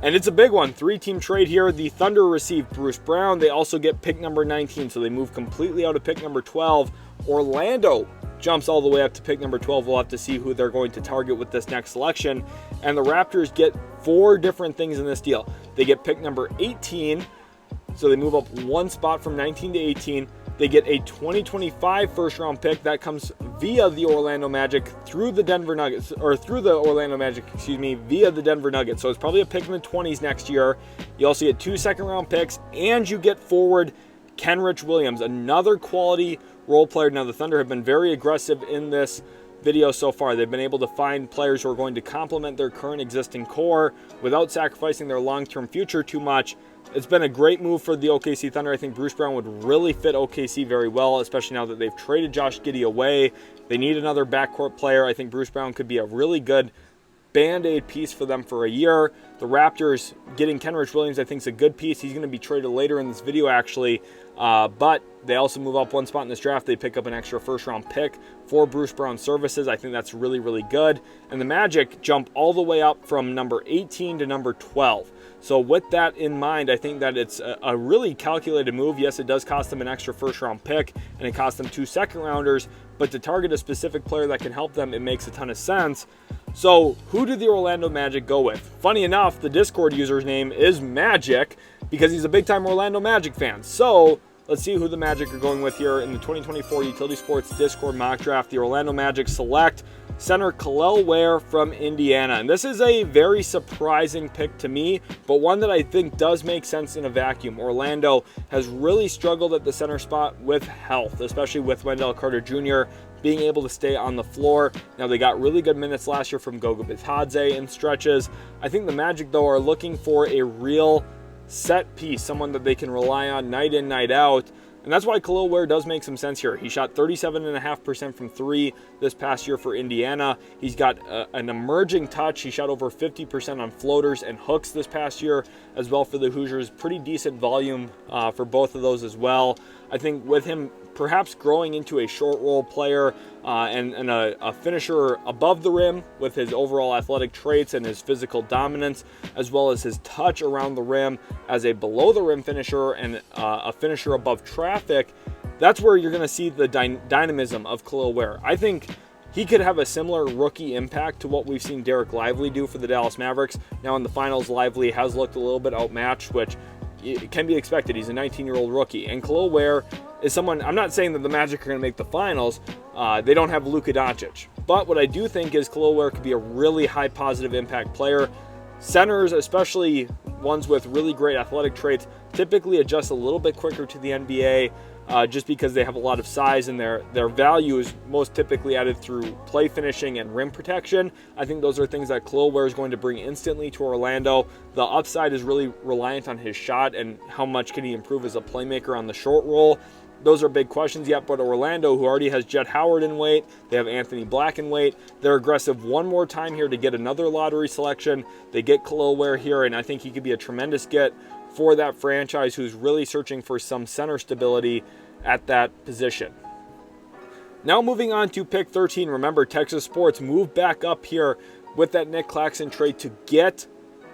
And it's a big one. 3-team trade here. The Thunder receive Bruce Brown. They also get pick number 19, so they move completely out of pick number 12. Orlando jumps all the way up to pick number 12. We'll have to see who they're going to target with this next selection. And the Raptors get 4 different things in this deal. They get pick number 18, so they move up one spot from 19 to 18. They get a 2025 first-round pick that comes via the Orlando Magic through the Denver Nuggets, or through the Orlando Magic, via the Denver Nuggets. So it's probably a pick in the 20s next year. You also get 2 second-round picks, and you get forward Kenrich Williams, another quality role player. Now, the Thunder have been very aggressive in this video so far. They've been able to find players who are going to complement their current existing core without sacrificing their long-term future too much. It's been a great move for the OKC Thunder. I think Bruce Brown would really fit OKC very well, especially now that they've traded Josh Giddey away. They need another backcourt player. I think Bruce Brown could be a really good Band-Aid piece for them for a year. The Raptors getting Kenrich Williams, I think, is a good piece. He's going to be traded later in this video, actually. But they also move up one spot in this draft. They pick up an extra first-round pick for Bruce Brown's services. I think that's really, really good. And the Magic jump all the way up from number 18 to number 12. So with that in mind, I think that it's a really calculated move. Yes, it does cost them an extra first-round pick, and it costs them 2 second-rounders. But to target a specific player that can help them, it makes a ton of sense. So who did the Orlando Magic go with? Funny enough, the Discord user's name is Magic because he's a big-time Orlando Magic fan. So let's see who the Magic are going with here in the 2024 Utility Sports Discord mock draft. The Orlando Magic select center Kel'el Ware from Indiana. And this is a very surprising pick to me, but one that I think does make sense in a vacuum. Orlando has really struggled at the center spot with health, especially with Wendell Carter Jr. being able to stay on the floor. Now, they got really good minutes last year from Goga Bitadze in stretches. I think the Magic, though, are looking for a real set piece, someone that they can rely on night in, night out. And that's why Kel'el Ware does make some sense here. He shot 37.5% from 3 this past year for Indiana. He's got an emerging touch. He shot over 50% on floaters and hooks this past year as well for the Hoosiers. Pretty decent volume for both of those as well. I think with him perhaps growing into a short roll player and a finisher above the rim with his overall athletic traits and his physical dominance, as well as his touch around the rim as a below the rim finisher and a finisher above traffic, that's where you're going to see the dynamism of Kel'el Ware. I think he could have a similar rookie impact to what we've seen Derek Lively do for the Dallas Mavericks. Now in the finals, Lively has looked a little bit outmatched, which it can be expected. He's a 19-year-old rookie. And Kel'el Ware is someone, I'm not saying that the Magic are going to make the finals. They don't have Luka Doncic. But what I do think is Kel'el Ware could be a really high positive impact player. Centers, especially ones with really great athletic traits, typically adjust a little bit quicker to the NBA just because they have a lot of size, and their value is most typically added through play finishing and rim protection. I think those are things that Kel'el Ware is going to bring instantly to Orlando. The upside is really reliant on his shot and how much can he improve as a playmaker on the short roll. Those are big questions yet, but Orlando, who already has Jet Howard in weight, they have Anthony Black in weight, they're aggressive one more time here to get another lottery selection. They get Kel'el Ware here, and I think he could be a tremendous get for that franchise who's really searching for some center stability at that position. Now moving on to pick 13, remember Texas Sports moved back up here with that Nick Claxton trade to get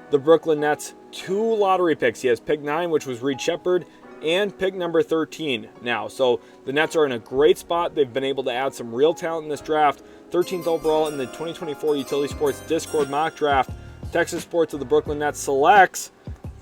the Brooklyn Nets 2 lottery picks. He has pick 9, which was Reed Sheppard, and pick number 13 now. So the Nets are in a great spot. They've been able to add some real talent in this draft. 13th overall in the 2024 Utility Sports Discord mock draft. Texas Sports of the Brooklyn Nets selects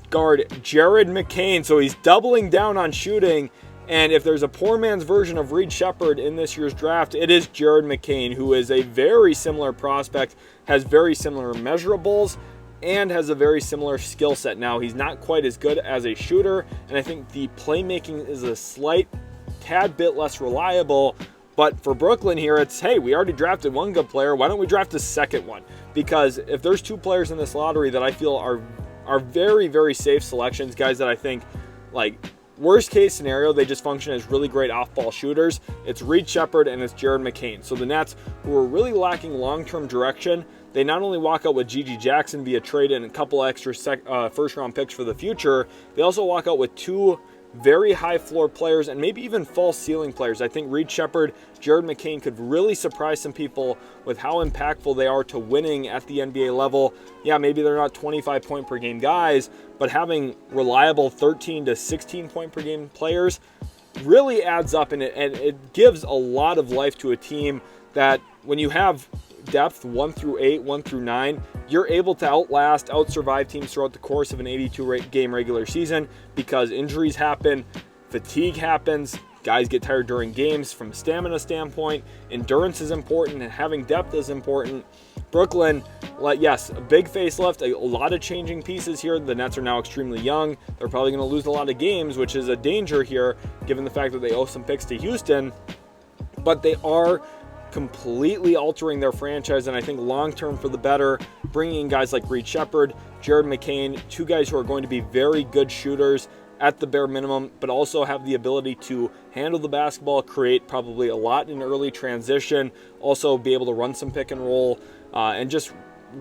guard Jared McCain. So he's doubling down on shooting. And if there's a poor man's version of Reed Sheppard in this year's draft, it is Jared McCain, who is a very similar prospect, has very similar measurables, and has a very similar skill set. Now, he's not quite as good as a shooter, and I think the playmaking is a slight tad bit less reliable. But for Brooklyn here, it's, hey, we already drafted one good player. Why don't we draft a second one? Because if there's 2 players in this lottery that I feel are very, very safe selections, guys that I think, like, worst case scenario, they just function as really great off-ball shooters, it's Reed Sheppard and it's Jared McCain. So the Nets, who are really lacking long-term direction, they not only walk out with Gigi Jackson via trade and a couple extra first-round picks for the future, they also walk out with 2 very high floor players and maybe even false ceiling players. I think Reed Sheppard, Jared McCain could really surprise some people with how impactful they are to winning at the NBA level. Yeah, maybe they're not 25 point per game guys, but having reliable 13 to 16 point per game players really adds up, and it gives a lot of life to a team that when you have depth 1 through 8, 1 through 9, you're able to out-survive teams throughout the course of an 82-game regular season because injuries happen, fatigue happens, guys get tired during games. From a stamina standpoint, endurance is important, and having depth is important. Brooklyn, yes, a big facelift, a lot of changing pieces here. The Nets are now extremely young. They're probably going to lose a lot of games, which is a danger here given the fact that they owe some picks to Houston, but they are completely altering their franchise, and I think long-term for the better, bringing in guys like Reed Sheppard, Jared McCain, 2 guys who are going to be very good shooters at the bare minimum, but also have the ability to handle the basketball, create probably a lot in early transition, also be able to run some pick and roll, and just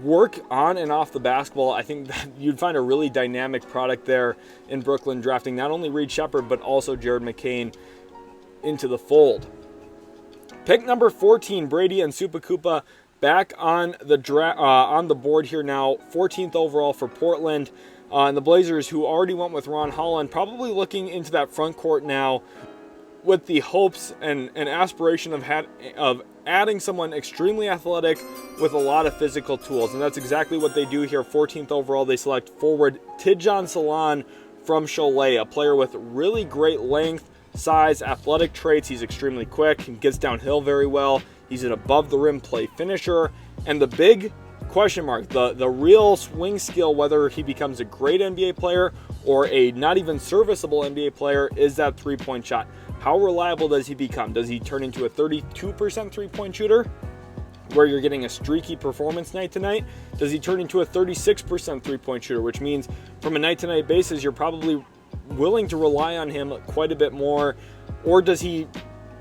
work on and off the basketball, I think that you'd find a really dynamic product there in Brooklyn, drafting not only Reed Sheppard, but also Jared McCain into the fold. Pick number 14, Brady and Supakupa back on the board here now. 14th overall for Portland. And the Blazers, who already went with Ron Holland, probably looking into that front court now with the hopes and aspiration of adding someone extremely athletic with a lot of physical tools. And that's exactly what they do here. 14th overall, they select forward Tidjane Salaun from Cholet, a player with really great length, size, athletic traits. He's extremely quick, he gets downhill very well. He's an above-the-rim play finisher. And the big question mark, the real swing skill, whether he becomes a great NBA player or a not even serviceable NBA player, is that three-point shot. How reliable does he become? Does he turn into a 32% three-point shooter, where you're getting a streaky performance night to night? Does he turn into a 36% three-point shooter, which means from a night-to-night basis, you're probably willing to rely on him quite a bit more? Or does he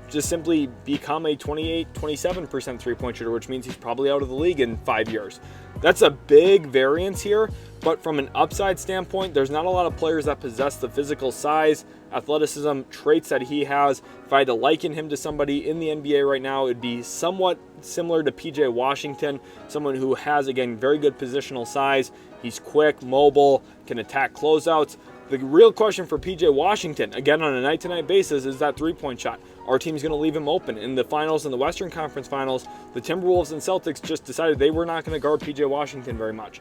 just simply become a 27% three-point shooter, which means he's probably out of the league in 5 years? That's a big variance here, but from an upside standpoint, there's not a lot of players that possess the physical size, athleticism, traits that he has. If I had to liken him to somebody in the NBA right now, it'd be somewhat similar to PJ Washington, someone who has, again, very good positional size. He's quick, mobile, can attack closeouts. The real question for PJ Washington, again on a night-to-night basis, is that three-point shot. Our team's going to leave him open. In the finals, in the Western Conference Finals, the Timberwolves and Celtics just decided they were not going to guard PJ Washington very much.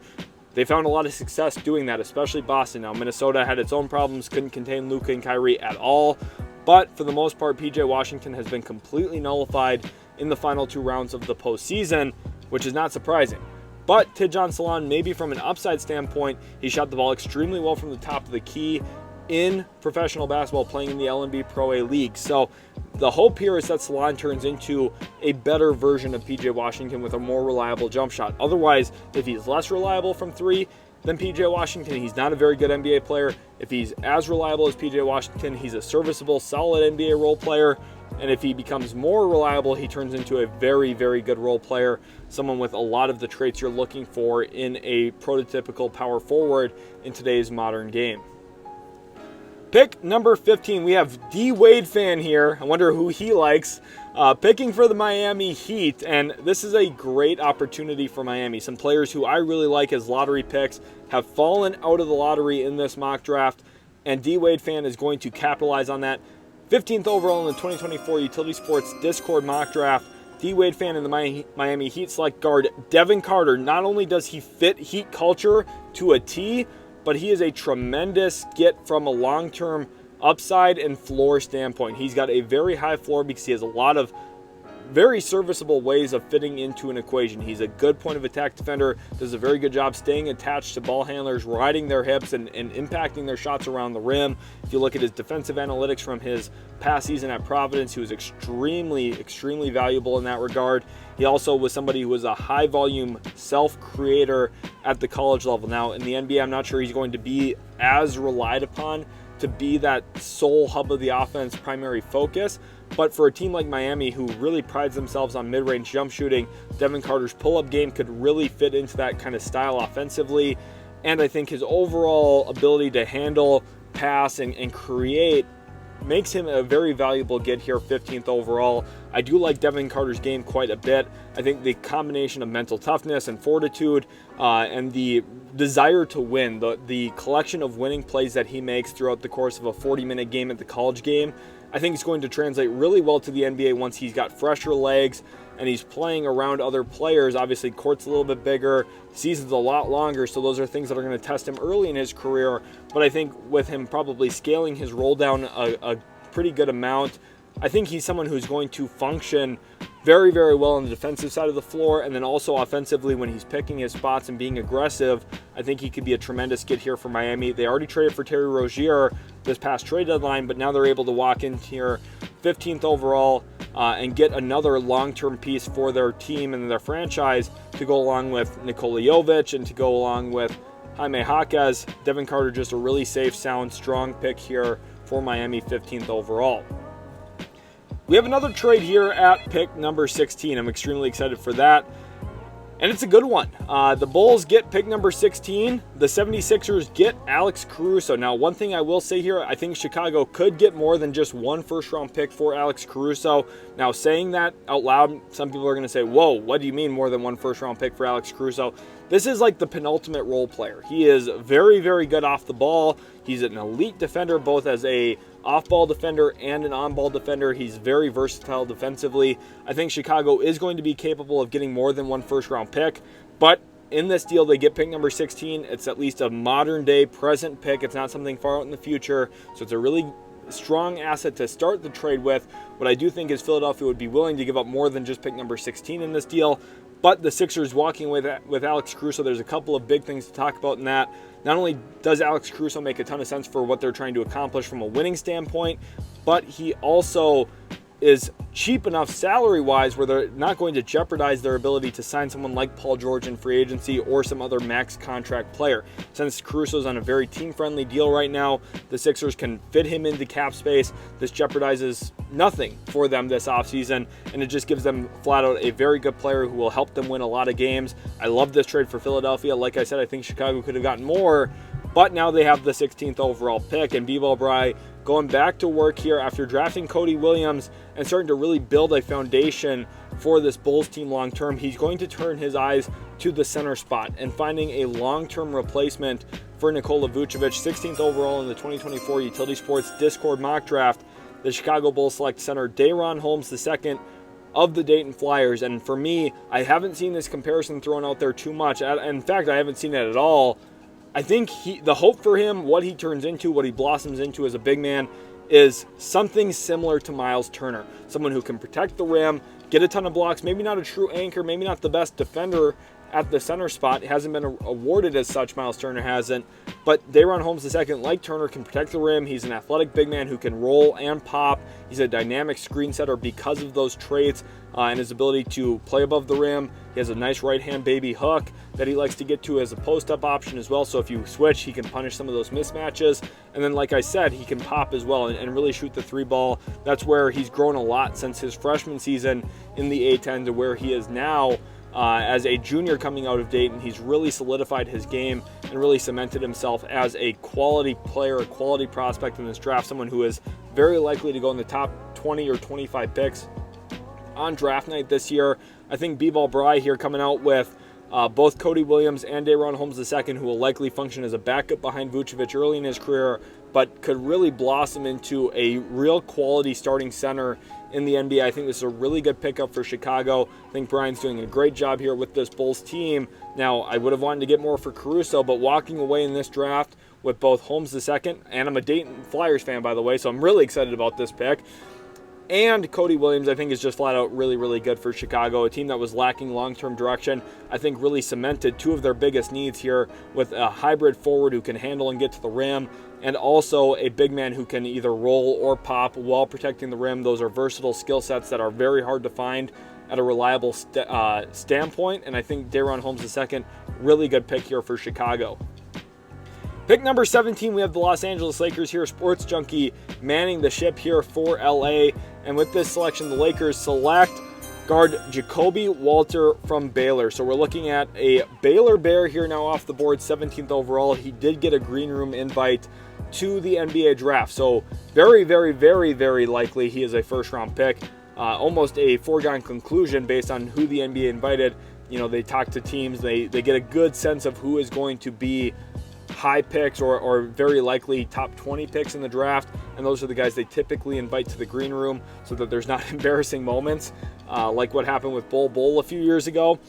They found a lot of success doing that, especially Boston. Now, Minnesota had its own problems, couldn't contain Luka and Kyrie at all. But for the most part, PJ Washington has been completely nullified in the final 2 rounds of the postseason, which is not surprising. But Tidjane Salaun, maybe from an upside standpoint, he shot the ball extremely well from the top of the key in professional basketball, playing in the LNB Pro A League. So the hope here is that Salaun turns into a better version of PJ Washington with a more reliable jump shot. Otherwise, if he's less reliable from 3 than PJ Washington, he's not a very good NBA player. If he's as reliable as PJ Washington, he's a serviceable, solid NBA role player. And if he becomes more reliable, he turns into a very, very good role player, someone with a lot of the traits you're looking for in a prototypical power forward in today's modern game. Pick number 15, we have D. Wade fan here. I wonder who he likes. Picking for the Miami Heat, and this is a great opportunity for Miami. Some players who I really like as lottery picks have fallen out of the lottery in this mock draft, and D. Wade fan is going to capitalize on that. 15th overall in the 2024 Utility Sports Discord mock draft, D. Wade fan in the Miami Heat select guard Devin Carter. Not only does he fit Heat culture to a T, but he is a tremendous get from a long-term upside and floor standpoint. He's got a very high floor because he has a lot of very serviceable ways of fitting into an equation. He's a good point of attack defender, does a very good job staying attached to ball handlers, riding their hips and impacting their shots around the rim. If you look at his defensive analytics from his past season at Providence, he was extremely, extremely valuable in that regard. He also was somebody who was a high volume self-creator at the college level. Now in the NBA, I'm not sure he's going to be as relied upon to be that sole hub of the offense, primary focus. But for a team like Miami, who really prides themselves on mid-range jump shooting, Devin Carter's pull-up game could really fit into that kind of style offensively. And I think his overall ability to handle, pass, and create makes him a very valuable get here, 15th overall. I do like Devin Carter's game quite a bit. I think the combination of mental toughness and fortitude and the desire to win, the collection of winning plays that he makes throughout the course of a 40-minute game at the college game, I think it's going to translate really well to the NBA once he's got fresher legs and he's playing around other players. Obviously, court's a little bit bigger, season's a lot longer, so those are things that are going to test him early in his career. But I think with him probably scaling his roll down a pretty good amount, I think he's someone who's going to function very, very well on the defensive side of the floor, and then also offensively when he's picking his spots and being aggressive. I think he could be a tremendous get here for Miami. They already traded for Terry Rozier this past trade deadline, but now they're able to walk in here 15th overall and get another long-term piece for their team and their franchise to go along with Nikola Jovic and to go along with Jaime Jaquez. Devin Carter, just a really safe, sound, strong pick here for Miami, 15th overall. We have another trade here at pick number 16. I'm extremely excited for that. And it's a good one. The Bulls get pick number 16. The 76ers get Alex Caruso. Now, one thing I will say here, I think Chicago could get more than just one first-round pick for Alex Caruso. Now, saying that out loud, some people are going to say, whoa, what do you mean more than one first-round pick for Alex Caruso? This is like the penultimate role player. He is very, very good off the ball. He's an elite defender, both as a off-ball defender and an on-ball defender. He's very versatile defensively. I think Chicago is going to be capable of getting more than one first-round pick, but in this deal, they get pick number 16. It's at least a modern-day present pick. It's not something far out in the future, so it's a really strong asset to start the trade with. What I do think is Philadelphia would be willing to give up more than just pick number 16 in this deal, but the Sixers walking away with Alex Caruso, there's a couple of big things to talk about in that. Not only does Alex Caruso make a ton of sense for what they're trying to accomplish from a winning standpoint, but he also is cheap enough salary-wise where they're not going to jeopardize their ability to sign someone like Paul George in free agency or some other max contract player. Since Caruso's on a very team-friendly deal right now, the Sixers can fit him into cap space. This jeopardizes nothing for them this offseason, and it just gives them flat out a very good player who will help them win a lot of games. I love this trade for Philadelphia. Like I said, I think Chicago could have gotten more, but now they have the 16th overall pick, and Bibel Bry going back to work here after drafting Cody Williams and starting to really build a foundation for this Bulls team long term. He's going to turn his eyes to the center spot and finding a long-term replacement for Nikola Vucevic. 16th overall in the 2024 Utility Sports Discord mock draft, the Chicago Bulls select center DaRon Holmes II of the Dayton Flyers. And for me, I haven't seen this comparison thrown out there too much. In fact, I haven't seen it at all. I think the hope for him, what he turns into, what he blossoms into as a big man, is something similar to Miles Turner. Someone who can protect the rim, get a ton of blocks, maybe not a true anchor, maybe not the best defender at the center spot. It hasn't been awarded as such, Miles Turner hasn't. But DaRon Holmes II, like Turner, can protect the rim. He's an athletic big man who can roll and pop. He's a dynamic screen setter because of those traits and his ability to play above the rim. He has a nice right-hand baby hook that he likes to get to as a post-up option as well. So if you switch, he can punish some of those mismatches. And then, like I said, he can pop as well and really shoot the three ball. That's where he's grown a lot since his freshman season in the A-10 to where he is now. As a junior coming out of Dayton, he's really solidified his game and really cemented himself as a quality player, a quality prospect in this draft, someone who is very likely to go in the top 20 or 25 picks on draft night this year. I think Bibel Bry here coming out with both Cody Williams and DaRon Holmes II, who will likely function as a backup behind Vucevic early in his career, but could really blossom into a real quality starting center in the NBA. I think this is a really good pickup for Chicago. I think Brian's doing a great job here with this Bulls team. Now, I would have wanted to get more for Caruso, but walking away in this draft with both Holmes II, and I'm a Dayton Flyers fan, by the way, so I'm really excited about this pick, and Cody Williams, I think, is just flat out really, really good for Chicago. A team that was lacking long-term direction, I think really cemented two of their biggest needs here with a hybrid forward who can handle and get to the rim, and also a big man who can either roll or pop while protecting the rim. Those are versatile skill sets that are very hard to find at a reliable standpoint, and I think DaRon Holmes II, really good pick here for Chicago. Pick number 17, we have the Los Angeles Lakers here. Sports Junkie manning the ship here for LA. And with this selection, the Lakers select guard Jacoby Walter from Baylor. So we're looking at a Baylor Bear here now off the board, 17th overall. He did get a green room invite to the NBA draft. So very, very, very, very likely he is a first-round pick. Almost a foregone conclusion based on who the NBA invited. You know, they talk to teams. They get a good sense of who is going to be high picks or very likely top 20 picks in the draft, and those are the guys they typically invite to the green room so that there's not embarrassing moments like what happened with Bull a few years ago.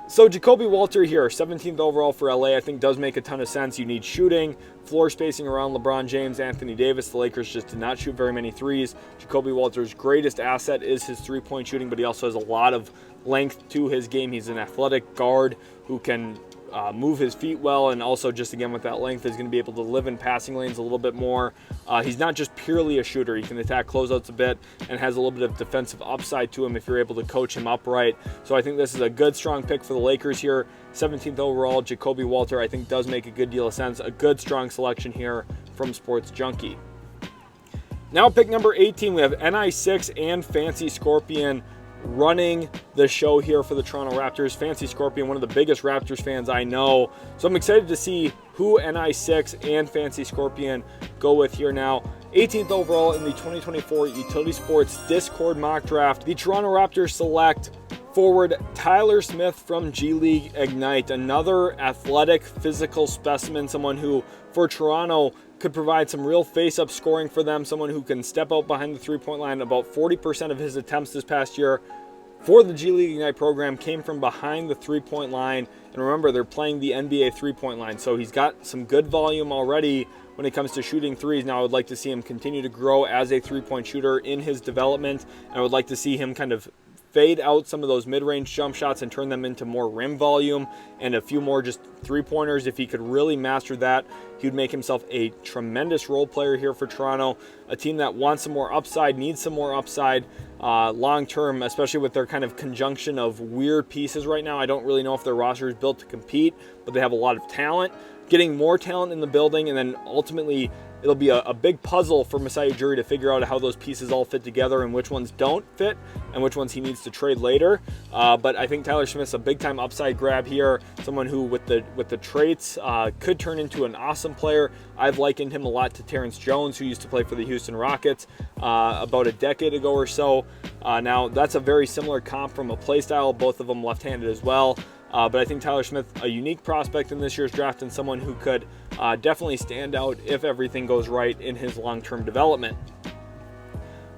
So Jacoby Walter here, 17th overall for LA, I think does make a ton of sense. You need shooting, floor spacing around LeBron James, Anthony Davis. The Lakers just did not shoot very many threes. Jacoby Walter's greatest asset is his three-point shooting, but he also has a lot of length to his game. He's an athletic guard who can move his feet well, and also just again with that length is going to be able to live in passing lanes a little bit more. He's not just purely a shooter. He can attack closeouts a bit and has a little bit of defensive upside to him if you're able to coach him upright. So I think this is a good strong pick for the Lakers here. 17th overall, Jacoby Walter I think does make a good deal of sense. A good strong selection here from Sports Junkie. Now pick number 18, we have NI6 and Fancy Scorpion running the show here for the Toronto Raptors. Fancy Scorpion, one of the biggest Raptors fans I know. So I'm excited to see who NI6 and Fancy Scorpion go with here now. 18th overall in the 2024 Utility Sports Discord mock draft, the Toronto Raptors select forward Tyler Smith from G League Ignite, another athletic, physical specimen, someone who, for Toronto, could provide some real face-up scoring for them, someone who can step out behind the three-point line. About 40% of his attempts this past year for the G League Ignite program came from behind the three-point line. And remember, they're playing the NBA three-point line, so he's got some good volume already when it comes to shooting threes. Now I would like to see him continue to grow as a three-point shooter in his development. I would like to see him kind of fade out some of those mid-range jump shots and turn them into more rim volume and a few more just three-pointers. If he could really master that, he would make himself a tremendous role player here for Toronto, a team that wants some more upside, needs some more upside long-term, especially with their kind of conjunction of weird pieces right now. I don't really know if their roster is built to compete, but they have a lot of talent. Getting more talent in the building, and then ultimately it'll be a big puzzle for Masai Ujiri to figure out how those pieces all fit together and which ones don't fit and which ones he needs to trade later. But I think Tyler Smith's a big-time upside grab here, someone who with the traits could turn into an awesome player. I've likened him a lot to Terrence Jones, who used to play for the Houston Rockets about a decade ago or so. Now, that's a very similar comp from a play style, both of them left-handed as well. But I think Tyler Smith, a unique prospect in this year's draft and someone who could definitely stand out if everything goes right in his long-term development.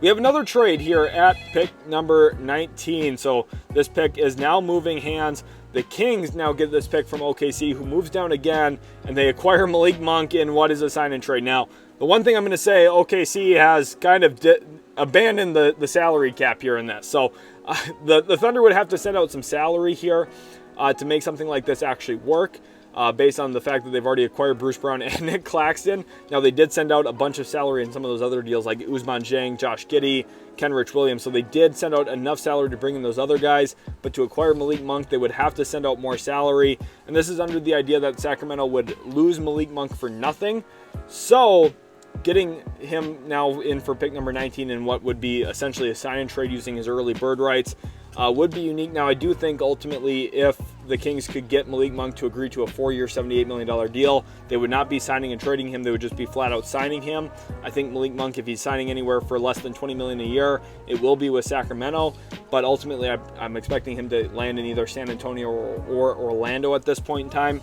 We have another trade here at pick number 19. So this pick is now moving hands. The Kings now get this pick from OKC, who moves down again, and they acquire Malik Monk in what is a sign and trade. Now, the one thing I'm going to say, OKC has kind of abandoned the salary cap here in this. So the Thunder would have to send out some salary here to make something like this actually work, based on the fact that they've already acquired Bruce Brown and Nick Claxton. Now, they did send out a bunch of salary in some of those other deals like Ousmane Dieng, Josh Giddey, Kenrich Williams. So they did send out enough salary to bring in those other guys. But to acquire Malik Monk, they would have to send out more salary. And this is under the idea that Sacramento would lose Malik Monk for nothing. So getting him now in for pick number 19 in what would be essentially a sign and trade using his early bird rights would be unique. Now, I do think ultimately if the Kings could get Malik Monk to agree to a 4-year, $78 million deal, they would not be signing and trading him. They would just be flat out signing him. I think Malik Monk, if he's signing anywhere for less than $20 million a year, it will be with Sacramento. But ultimately, I'm expecting him to land in either San Antonio or Orlando at this point in time.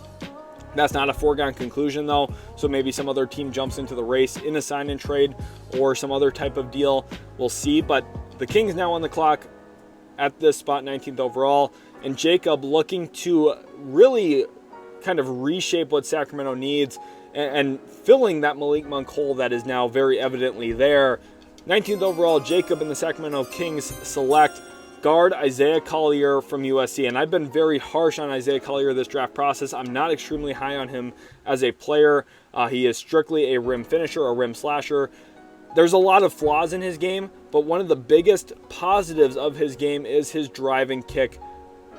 That's not a foregone conclusion, though, so maybe some other team jumps into the race in a sign and trade or some other type of deal. We'll see, but the Kings now on the clock at this spot, 19th overall, and Jacob looking to really kind of reshape what Sacramento needs and filling that Malik Monk hole that is now very evidently there. 19th overall, Jacob and the Sacramento Kings select guard Isaiah Collier from USC, and I've been very harsh on Isaiah Collier this draft process. I'm not extremely high on him as a player. He is strictly a rim finisher, a rim slasher. There's a lot of flaws in his game, but one of the biggest positives of his game is his drive and kick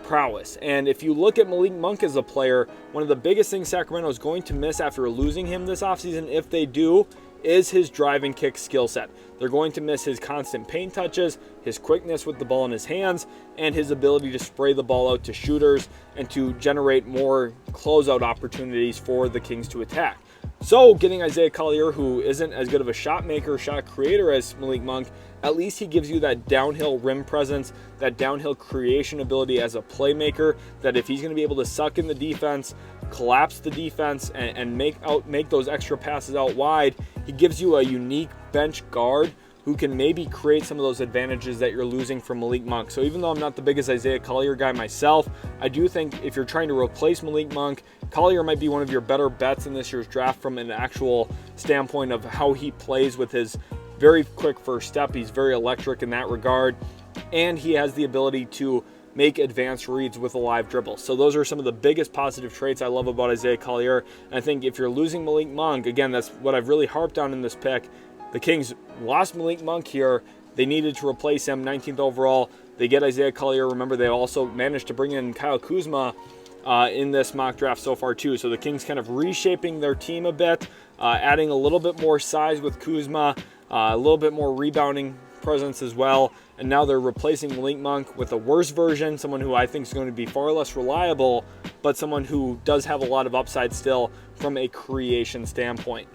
prowess. And if you look at Malik Monk as a player, one of the biggest things Sacramento is going to miss after losing him this offseason, if they do, is his drive and kick skill set. They're going to miss his constant paint touches, his quickness with the ball in his hands, and his ability to spray the ball out to shooters and to generate more closeout opportunities for the Kings to attack. So getting Isaiah Collier, who isn't as good of a shot maker, shot creator as Malik Monk, at least he gives you that downhill rim presence, that downhill creation ability as a playmaker, that if he's going to be able to suck in the defense, collapse the defense, and make those extra passes out wide, he gives you a unique bench guard who can maybe create some of those advantages that you're losing from Malik Monk. So even though I'm not the biggest Isaiah Collier guy myself, I do think if you're trying to replace Malik Monk, Collier might be one of your better bets in this year's draft from an actual standpoint of how he plays with his very quick first step. He's very electric in that regard, and he has the ability to make advanced reads with a live dribble. So those are some of the biggest positive traits I love about Isaiah Collier. And I think if you're losing Malik Monk, again, that's what I've really harped on in this pick. The Kings lost Malik Monk here. They needed to replace him, 19th overall. They get Isaiah Collier. Remember, they also managed to bring in Kyle Kuzma in this mock draft so far too. So the Kings kind of reshaping their team a bit, adding a little bit more size with Kuzma, a little bit more rebounding presence as well, and now they're replacing Malik Monk with a worse version, someone who I think is going to be far less reliable, but someone who does have a lot of upside still from a creation standpoint.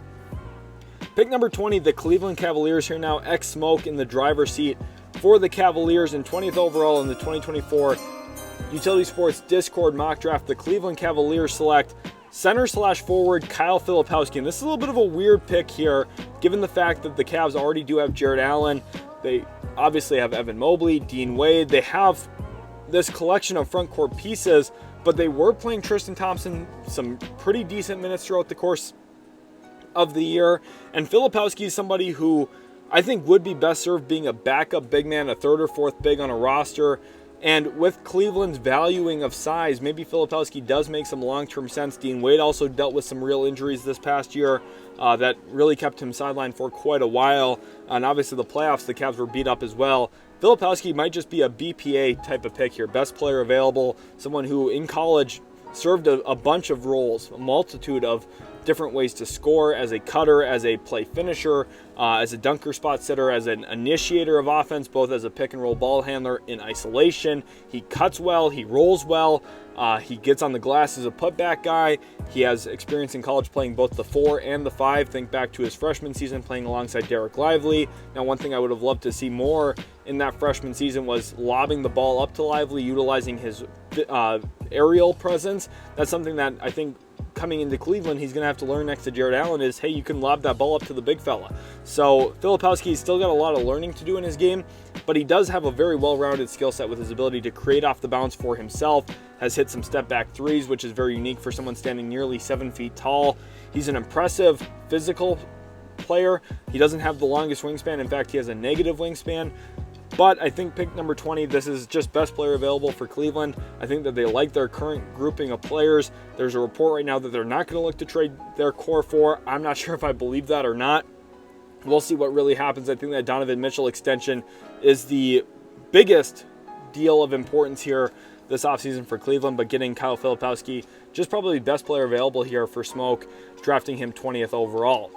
Pick number 20, the Cleveland Cavaliers here now, ex-Smoke in the driver's seat for the Cavaliers, and 20th overall in the 2024 Utility Sports Discord mock draft. The Cleveland Cavaliers select center/forward Kyle Filipowski, and this is a little bit of a weird pick here, given the fact that the Cavs already do have Jarrett Allen. They obviously have Evan Mobley, Dean Wade. They have this collection of front court pieces, but they were playing Tristan Thompson some pretty decent minutes throughout the course of the year. And Filipowski is somebody who I think would be best served being a backup big man, a third or fourth big on a roster. And with Cleveland's valuing of size, maybe Filipowski does make some long-term sense. Dean Wade also dealt with some real injuries this past year that really kept him sidelined for quite a while. And obviously the playoffs, the Cavs were beat up as well. Filipowski might just be a BPA type of pick here. Best player available, someone who in college served a bunch of roles, a multitude of different ways to score, as a cutter, as a play finisher, as a dunker spot sitter, as an initiator of offense, both as a pick and roll ball handler in isolation. He cuts well, he rolls well, he gets on the glass as a putback guy. He has experience in college playing both the 4 and the 5. Think back to his freshman season playing alongside Derek Lively. Now, one thing I would have loved to see more in that freshman season was lobbing the ball up to Lively, utilizing his aerial presence. That's something that I think coming into Cleveland, he's going to have to learn next to Jarrett Allen is, hey, you can lob that ball up to the big fella. So Filipowski's still got a lot of learning to do in his game, but he does have a very well-rounded skill set with his ability to create off the bounce for himself, has hit some step-back threes, which is very unique for someone standing nearly 7 feet tall. He's an impressive physical player. He doesn't have the longest wingspan. In fact, he has a negative wingspan. But I think pick number 20, this is just best player available for Cleveland. I think that they like their current grouping of players. There's a report right now that they're not going to look to trade their core 4. I'm not sure if I believe that or not. We'll see what really happens. I think that Donovan Mitchell extension is the biggest deal of importance here this offseason for Cleveland, but getting Kyle Filipowski, just probably best player available here for Smoke, drafting him 20th overall.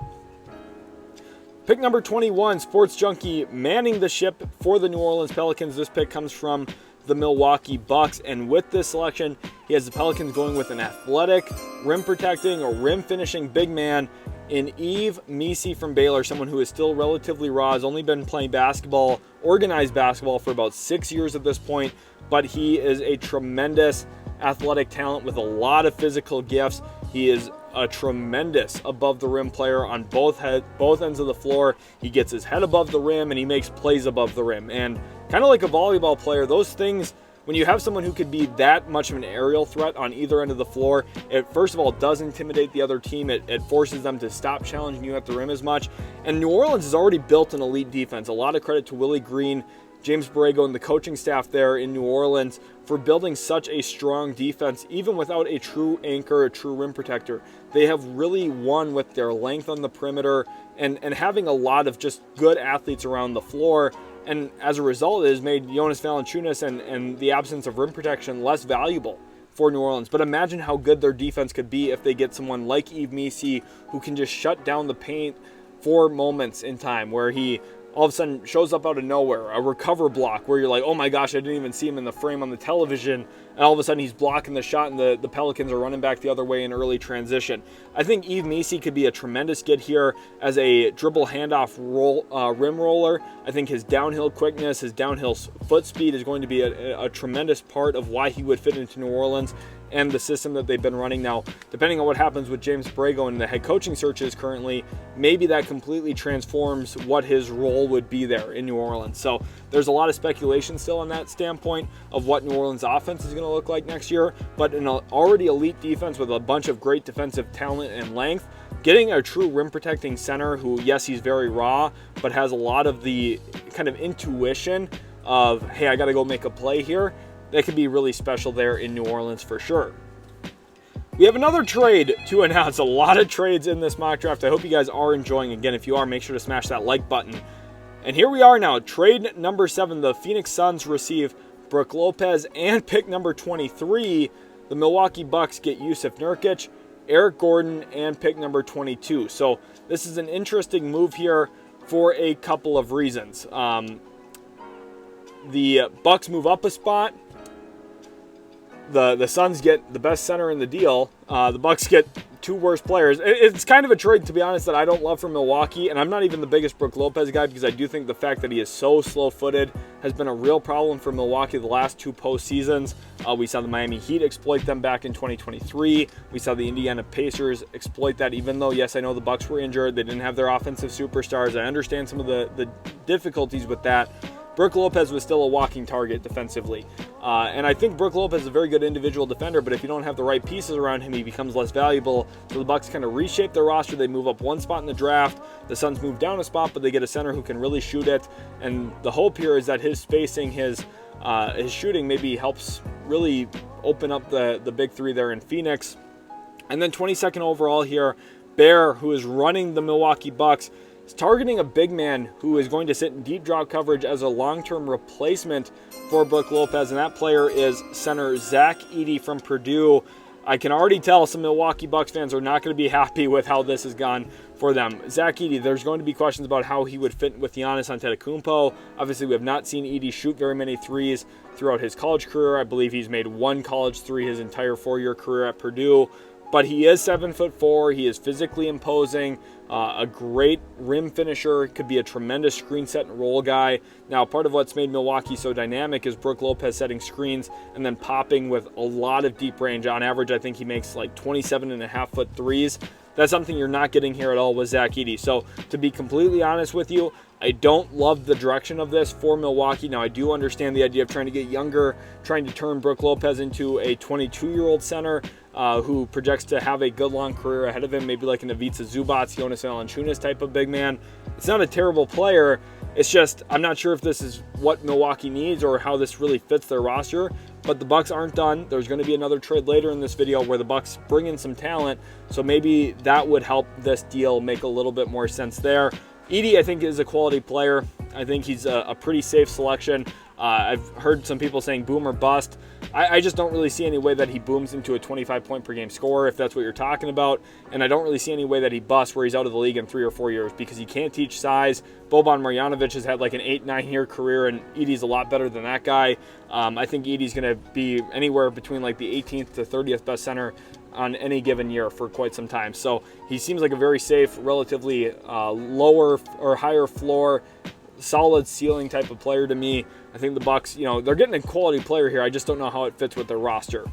Pick number 21, Sports Junkie manning the ship for the New Orleans Pelicans. This pick comes from the Milwaukee Bucks, and with this selection, he has the Pelicans going with an athletic, rim-protecting, or rim-finishing big man in Yves from Baylor, someone who is still relatively raw, has only been playing basketball, organized basketball, for about 6 years at this point, but he is a tremendous athletic talent with a lot of physical gifts. He is a tremendous above the rim player on both ends of the floor. He gets his head above the rim and he makes plays above the rim. And kind of like a volleyball player, those things, when you have someone who could be that much of an aerial threat on either end of the floor, it first of all does intimidate the other team. It forces them to stop challenging you at the rim as much. And New Orleans has already built an elite defense. A lot of credit to Willie Green, James Borrego, and the coaching staff there in New Orleans for building such a strong defense, even without a true anchor, a true rim protector. They have really won with their length on the perimeter and having a lot of just good athletes around the floor. And as a result, it has made Jonas Valanciunas and the absence of rim protection less valuable for New Orleans. But imagine how good their defense could be if they get someone like Yves who can just shut down the paint for moments in time, where he all of a sudden shows up out of nowhere, a recover block where you're like, oh my gosh, I didn't even see him in the frame on the television, and all of a sudden he's blocking the shot and the Pelicans are running back the other way in early transition. I think Yves could be a tremendous get here as a dribble handoff rim roller. I think his downhill quickness, his downhill foot speed is going to be a tremendous part of why he would fit into New Orleans and the system that they've been running. Now, depending on what happens with James Borrego and the head coaching searches currently, maybe that completely transforms what his role would be there in New Orleans. So there's a lot of speculation still on that standpoint of what New Orleans offense is going to look like next year, but an already elite defense with a bunch of great defensive talent and length, getting a true rim protecting center who, yes, he's very raw, but has a lot of the kind of intuition of, hey, I got to go make a play here. That could be really special there in New Orleans for sure. We have another trade to announce. A lot of trades in this mock draft. I hope you guys are enjoying. Again, if you are, make sure to smash that like button. And here we are now. Trade number 7. The Phoenix Suns receive Brook Lopez and pick number 23. The Milwaukee Bucks get Jusuf Nurkic, Eric Gordon, and pick number 22. So this is an interesting move here for a couple of reasons. the Bucks move up a spot. The Suns get the best center in the deal. The Bucks get two worst players. It's kind of a trade, to be honest, that I don't love for Milwaukee, and I'm not even the biggest Brook Lopez guy because I do think the fact that he is so slow-footed has been a real problem for Milwaukee the last two postseasons. We saw the Miami Heat exploit them back in 2023. We saw the Indiana Pacers exploit that, even though, yes, I know the Bucks were injured. They didn't have their offensive superstars. I understand some of the difficulties with that. Brook Lopez was still a walking target defensively. And I think Brook Lopez is a very good individual defender, but if you don't have the right pieces around him, he becomes less valuable. So the Bucks kind of reshape their roster. They move up one spot in the draft. The Suns move down a spot, but they get a center who can really shoot it. And the hope here is that his spacing, his shooting maybe helps really open up the big three there in Phoenix. And then 22nd overall here, Ware, who is running the Milwaukee Bucks, is targeting a big man who is going to sit in deep drop coverage as a long-term replacement for Brook Lopez, and that player is center Zaccharie from Purdue. I can already tell some Milwaukee Bucks fans are not going to be happy with how this has gone for them. Zaccharie, there's going to be questions about how he would fit with Giannis Antetokounmpo. Obviously, we have not seen Edie shoot very many threes throughout his college career. I believe he's made one college three his entire four-year career at Purdue. But he is 7'4". He is physically imposing, a great rim finisher, could be a tremendous screen set and roll guy. Now, part of what's made Milwaukee so dynamic is Brook Lopez setting screens and then popping with a lot of deep range. On average, I think he makes like 27.5-foot threes. That's something you're not getting here at all with Zaccharie. So, to be completely honest with you, I don't love the direction of this for Milwaukee. Now, I do understand the idea of trying to get younger, trying to turn Brook Lopez into a 22-year-old center who projects to have a good long career ahead of him, maybe like an Ivica Zubac, Jonas Valanciunas type of big man. It's not a terrible player. It's just I'm not sure if this is what Milwaukee needs or how this really fits their roster. But the Bucks aren't done. There's going to be another trade later in this video where the Bucks bring in some talent. So maybe that would help this deal make a little bit more sense there. Edie, I think, is a quality player. I think he's a pretty safe selection. I've heard some people saying boom or bust. I just don't really see any way that he booms into a 25-point-per-game scorer, if that's what you're talking about. And I don't really see any way that he busts where he's out of the league in 3 or 4 years because he can't teach size. Boban Marjanovic has had like an 8-9-year career, and Edie's a lot better than that guy. I think Edie's going to be anywhere between like the 18th to 30th best center on any given year for quite some time. So he seems like a very safe, relatively lower or higher floor, solid ceiling type of player to me. I think the Bucks, they're getting a quality player here. I just don't know how it fits with their roster.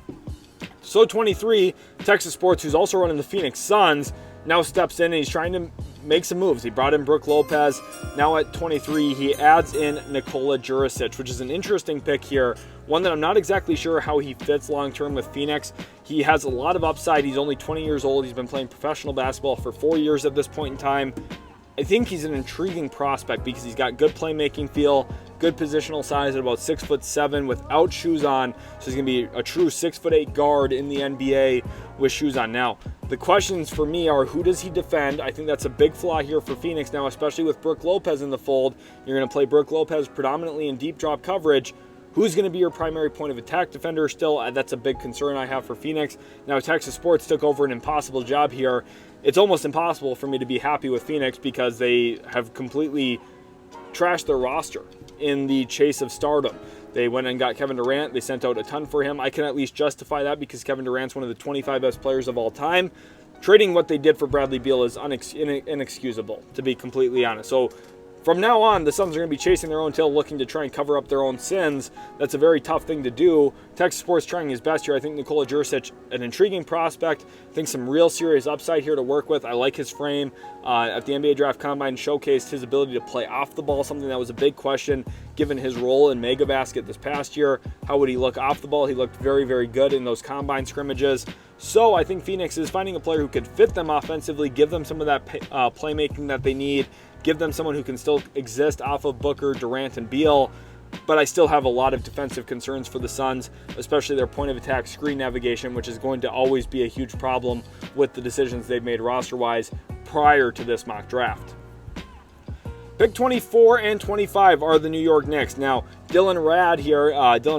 So 23, Texas Sports, who's also running the Phoenix Suns, now steps in and he's trying to make some moves. He brought in Brook Lopez. Now at 23, he adds in Nikola Jurisic, which is an interesting pick here. One that I'm not exactly sure how he fits long-term with Phoenix. He has a lot of upside. He's only 20 years old. He's been playing professional basketball for 4 years at this point in time. I think he's an intriguing prospect because he's got good playmaking feel, good positional size at about 6'7" without shoes on. So he's going to be a true 6'8" guard in the NBA with shoes on. Now, the questions for me are, who does he defend? I think that's a big flaw here for Phoenix now, especially with Brook Lopez in the fold. You're going to play Brook Lopez predominantly in deep drop coverage. Who's going to be your primary point of attack defender still? That's a big concern I have for Phoenix. Now, Texas Sports took over an impossible job here. It's almost impossible for me to be happy with Phoenix because they have completely trashed their roster in the chase of stardom. They went and got Kevin Durant. They sent out a ton for him. I can at least justify that because Kevin Durant's one of the 25 best players of all time. Trading what they did for Bradley Beal is inexcusable, to be completely honest. So from now on, the Suns are going to be chasing their own tail, looking to try and cover up their own sins. That's a very tough thing to do. Texas Sports trying his best here. I think Nikola Jurisic, an intriguing prospect. I think some real serious upside here to work with. I like his frame. At the NBA Draft Combine, showcased his ability to play off the ball, something that was a big question given his role in Mega Basket this past year. How would he look off the ball? He looked very, very good in those Combine scrimmages. So I think Phoenix is finding a player who could fit them offensively, give them some of that playmaking that they need, give them someone who can still exist off of Booker, Durant, and Beal. But I still have a lot of defensive concerns for the Suns, especially their point of attack screen navigation, which is going to always be a huge problem with the decisions they've made roster-wise prior to this mock draft. Pick 24 and 25 are the New York Knicks. Now, Dylan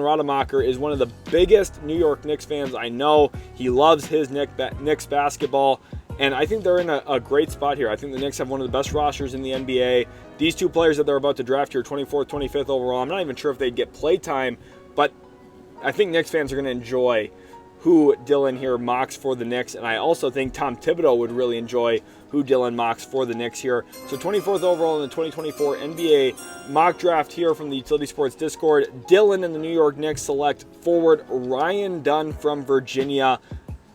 Rademacher is one of the biggest New York Knicks fans I know. He loves his Knicks basketball. And I think they're in a great spot here. I think the Knicks have one of the best rosters in the NBA. These two players that they're about to draft here, 24th, 25th overall, I'm not even sure if they'd get play time, but I think Knicks fans are going to enjoy who Dylan here mocks for the Knicks, and I also think Tom Thibodeau would really enjoy who Dylan mocks for the Knicks here. So 24th overall in the 2024 NBA mock draft here from the Utility Sports Discord. Dylan and the New York Knicks select forward Ryan Dunn from Virginia.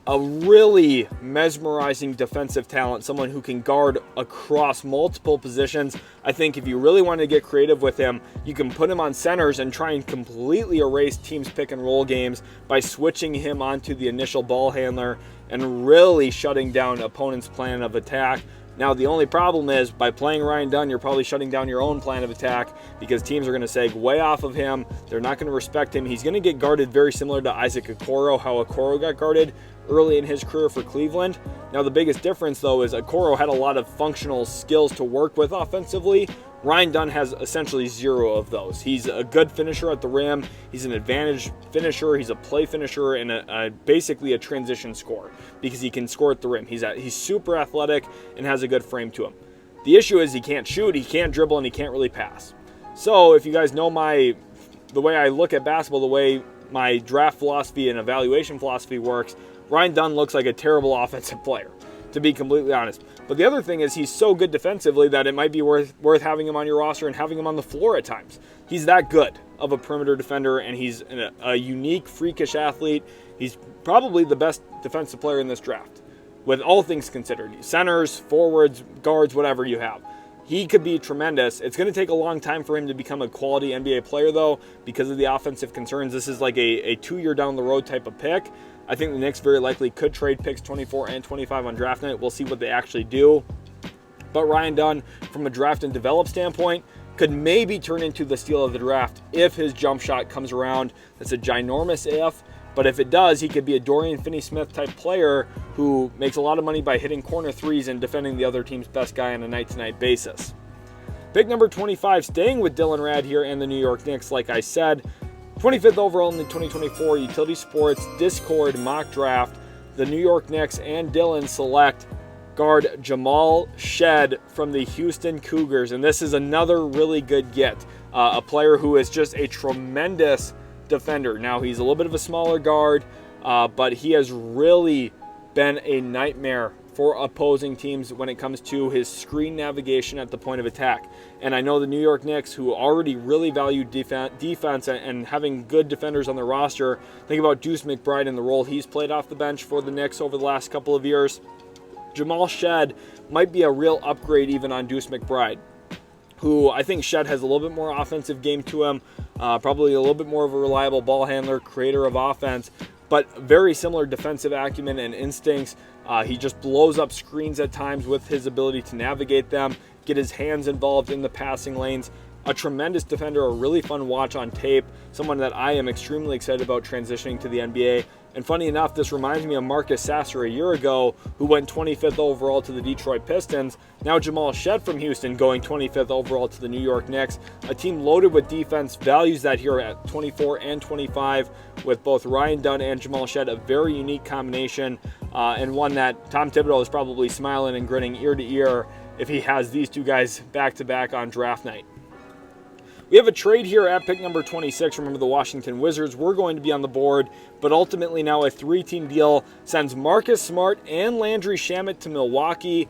A really mesmerizing defensive talent, someone who can guard across multiple positions. I think if you really want to get creative with him, you can put him on centers and try and completely erase teams' pick and roll games by switching him onto the initial ball handler and really shutting down opponents' plan of attack. Now, the only problem is by playing Ryan Dunn, you're probably shutting down your own plan of attack because teams are going to seg way off of him. They're not going to respect him. He's going to get guarded very similar to Isaac Okoro, how Okoro got guarded early in his career for Cleveland. Now, the biggest difference, though, is Okoro had a lot of functional skills to work with offensively. Ryan Dunn has essentially zero of those. He's a good finisher at the rim. He's an advantage finisher. He's a play finisher and basically a transition scorer because he can score at the rim. He's super athletic and has a good frame to him. The issue is he can't shoot, he can't dribble, and he can't really pass. So if you guys know the way I look at basketball, the way my draft philosophy and evaluation philosophy works, Ryan Dunn looks like a terrible offensive player, to be completely honest. But the other thing is he's so good defensively that it might be worth having him on your roster and having him on the floor at times. He's that good of a perimeter defender, and he's a unique, freakish athlete. He's probably the best defensive player in this draft, with all things considered. Centers, forwards, guards, whatever you have. He could be tremendous. It's going to take a long time for him to become a quality NBA player, though, because of the offensive concerns. This is like a 2-year down the road type of pick. I think the Knicks very likely could trade picks 24 and 25 on draft night. We'll see what they actually do. But Ryan Dunn, from a draft and develop standpoint, could maybe turn into the steal of the draft if his jump shot comes around. That's a ginormous if. But if it does, he could be a Dorian Finney-Smith type player who makes a lot of money by hitting corner threes and defending the other team's best guy on a night-to-night basis. Pick number 25, staying with Dylan Rad here and the New York Knicks, like I said. 25th overall in the 2024 Utility Sports Discord mock draft, the New York Knicks and Dylan select guard Jamal Sheppard from the Houston Cougars. And this is another really good get. A player who is just a tremendous defender. Now, he's a little bit of a smaller guard, but he has really been a nightmare for opposing teams when it comes to his screen navigation at the point of attack. And I know the New York Knicks, who already really value defense and having good defenders on their roster, think about Deuce McBride and the role he's played off the bench for the Knicks over the last couple of years. Jamal Sheppard might be a real upgrade even on Deuce McBride, who I think Sheppard has a little bit more offensive game to him, probably a little bit more of a reliable ball handler, creator of offense, but very similar defensive acumen and instincts. He just blows up screens at times with his ability to navigate them, get his hands involved in the passing lanes. A tremendous defender, a really fun watch on tape, someone that I am extremely excited about transitioning to the NBA. And funny enough, this reminds me of Marcus Sasser a year ago, who went 25th overall to the Detroit Pistons. Now Jamal Sheppard from Houston going 25th overall to the New York Knicks. A team loaded with defense, values that here at 24 and 25 with both Ryan Dunn and Jamal Sheppard. A very unique combination, and one that Tom Thibodeau is probably smiling and grinning ear to ear if he has these two guys back-to-back on draft night. We have a trade here at pick number 26. Remember, the Washington Wizards were going to be on the board, but ultimately now a 3-team deal sends Marcus Smart and Landry Shamet to Milwaukee.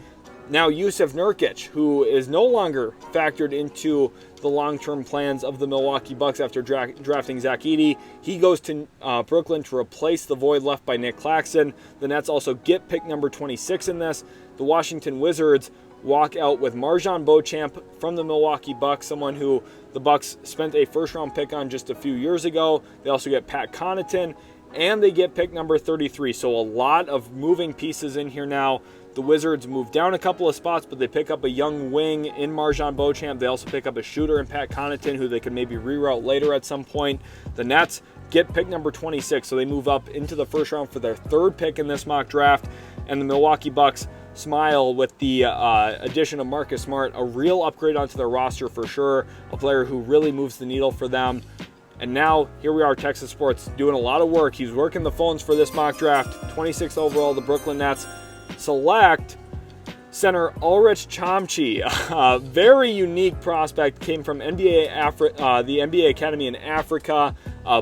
Now Jusuf Nurkic, who is no longer factored into the long-term plans of the Milwaukee Bucks after drafting Zaccharie, he goes to Brooklyn to replace the void left by Nick Claxton. The Nets also get pick number 26 in this. The Washington Wizards walk out with Marjon Beauchamp from the Milwaukee Bucks, someone who the Bucks spent a first-round pick on just a few years ago. They also get Pat Connaughton, and they get pick number 33. So a lot of moving pieces in here now. The Wizards move down a couple of spots, but they pick up a young wing in Marjon Beauchamp. They also pick up a shooter in Pat Connaughton, who they could maybe reroute later at some point. The Nets get pick number 26, so they move up into the first round for their third pick in this mock draft. And the Milwaukee Bucks smile with the addition of Marcus Smart, a real upgrade onto their roster for sure, a player who really moves the needle for them. And now, here we are, Texas Sports, doing a lot of work. He's working the phones for this mock draft. 26th overall, the Brooklyn Nets select center Ulrich Chomchi, a very unique prospect, came from the NBA Academy in Africa,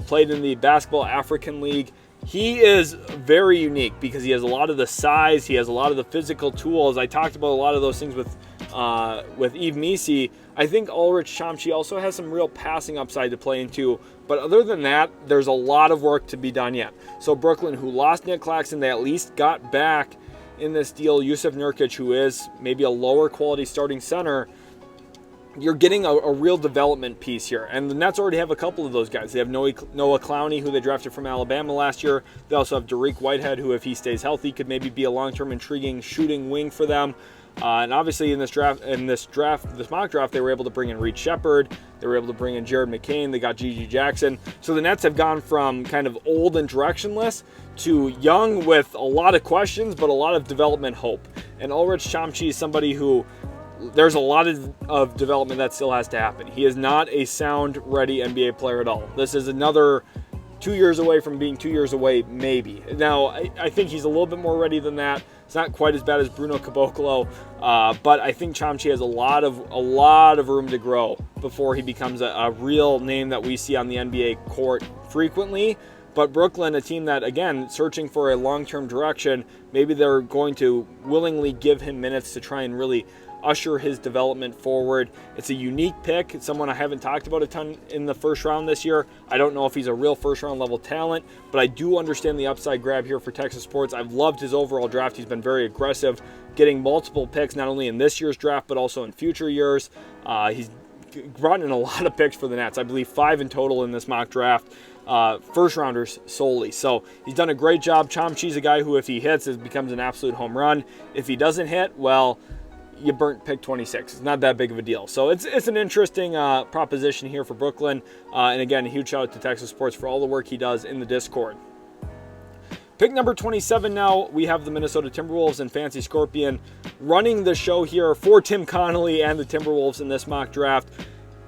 played in the Basketball African League. He is very unique because he has a lot of the size, he has a lot of the physical tools. I talked about a lot of those things with Yves Misi. I think Ulrich Chomchi also has some real passing upside to play into, but other than that, there's a lot of work to be done yet. So Brooklyn, who lost Nick Claxton, they at least got back in this deal Jusuf Nurkic, who is maybe a lower quality starting center. You're getting a real development piece here. And the Nets already have a couple of those guys. They have Noah Clowney, who they drafted from Alabama last year. They also have Dariq Whitehead, who, if he stays healthy, could maybe be a long-term intriguing shooting wing for them. And obviously in this mock draft, they were able to bring in Sheppard. They were able to bring in Jared McCain. They got Gigi Jackson. So the Nets have gone from kind of old and directionless to young with a lot of questions, but a lot of development hope. And Ulrich Chomchi is somebody who, there's a lot of development that still has to happen. He is not a sound, ready NBA player at all. This is another 2 years away from being 2 years away, maybe. Now, I think he's a little bit more ready than that. It's not quite as bad as Bruno Caboclo, but I think Chomchi has a lot of room to grow before he becomes a real name that we see on the NBA court frequently. But Brooklyn, a team that, again, searching for a long-term direction, maybe they're going to willingly give him minutes to try and really usher his development forward. It's a unique pick. It's someone I haven't talked about a ton in the first round this year. I don't know if he's a real first-round level talent, but I do understand the upside grab here for Texas sports. I've loved his overall draft. He's been very aggressive, getting multiple picks, not only in this year's draft, but also in future years. He's brought in a lot of picks for the Nets. I believe 5 in total in this mock draft. First rounders solely. So he's done a great job. Chomchi's a guy who, if he hits, it becomes an absolute home run. If he doesn't hit, well, you burnt pick 26. It's not that big of a deal. So it's an interesting proposition here for Brooklyn. And again, a huge shout out to Texas Sports for all the work he does in the Discord. Pick number 27 now, we have the Minnesota Timberwolves and Fancy Scorpion running the show here for Tim Connolly and the Timberwolves in this mock draft.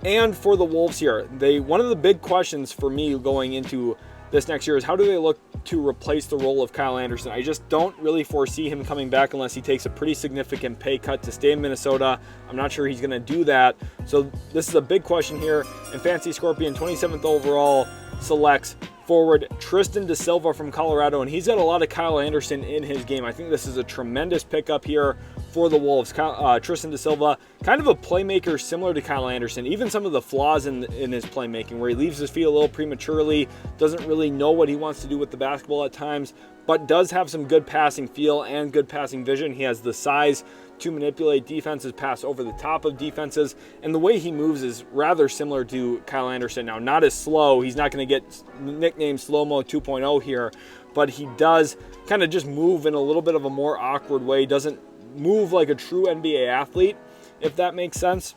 And for the Wolves here, one of the big questions for me going into this next year is how do they look to replace the role of Kyle Anderson? I just don't really foresee him coming back unless he takes a pretty significant pay cut to stay in Minnesota. I'm not sure he's going to do that. So this is a big question here. And Fancy Scorpion, 27th overall, selects forward Tristan Da Silva from Colorado, and he's got a lot of Kyle Anderson in his game. I think this is a tremendous pickup here for the Wolves. Tristan Da Silva, kind of a playmaker similar to Kyle Anderson, even some of the flaws in his playmaking, where he leaves his feet a little prematurely, doesn't really know what he wants to do with the basketball at times, but does have some good passing feel and good passing vision. He has the size to manipulate defenses, pass over the top of defenses, and the way he moves is rather similar to Kyle Anderson. Now, not as slow. He's not going to get nicknamed Slow-Mo 2.0 here, but he does kind of just move in a little bit of a more awkward way. Doesn't move like a true NBA athlete, if that makes sense,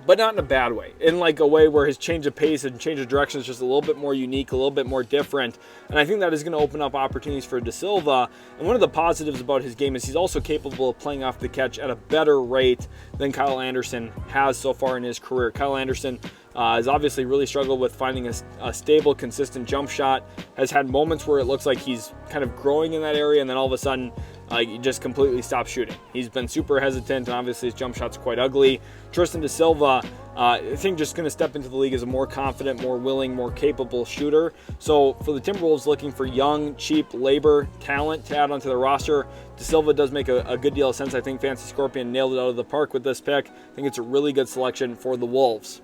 but not in a bad way. In like a way where his change of pace and change of direction is just a little bit more unique, a little bit more different. And I think that is going to open up opportunities for Da Silva. And one of the positives about his game is he's also capable of playing off the catch at a better rate than Kyle Anderson has so far in his career. Kyle Anderson has obviously really struggled with finding a stable, consistent jump shot, has had moments where it looks like he's kind of growing in that area, and then all of a sudden he just completely stops shooting. He's been super hesitant, and obviously his jump shot's quite ugly. Tristan Da Silva, I think, just going to step into the league as a more confident, more willing, more capable shooter. So for the Timberwolves looking for young, cheap labor talent to add onto the roster, Da Silva does make a good deal of sense. I think Fancy Scorpion nailed it out of the park with this pick. I think it's a really good selection for the Wolves.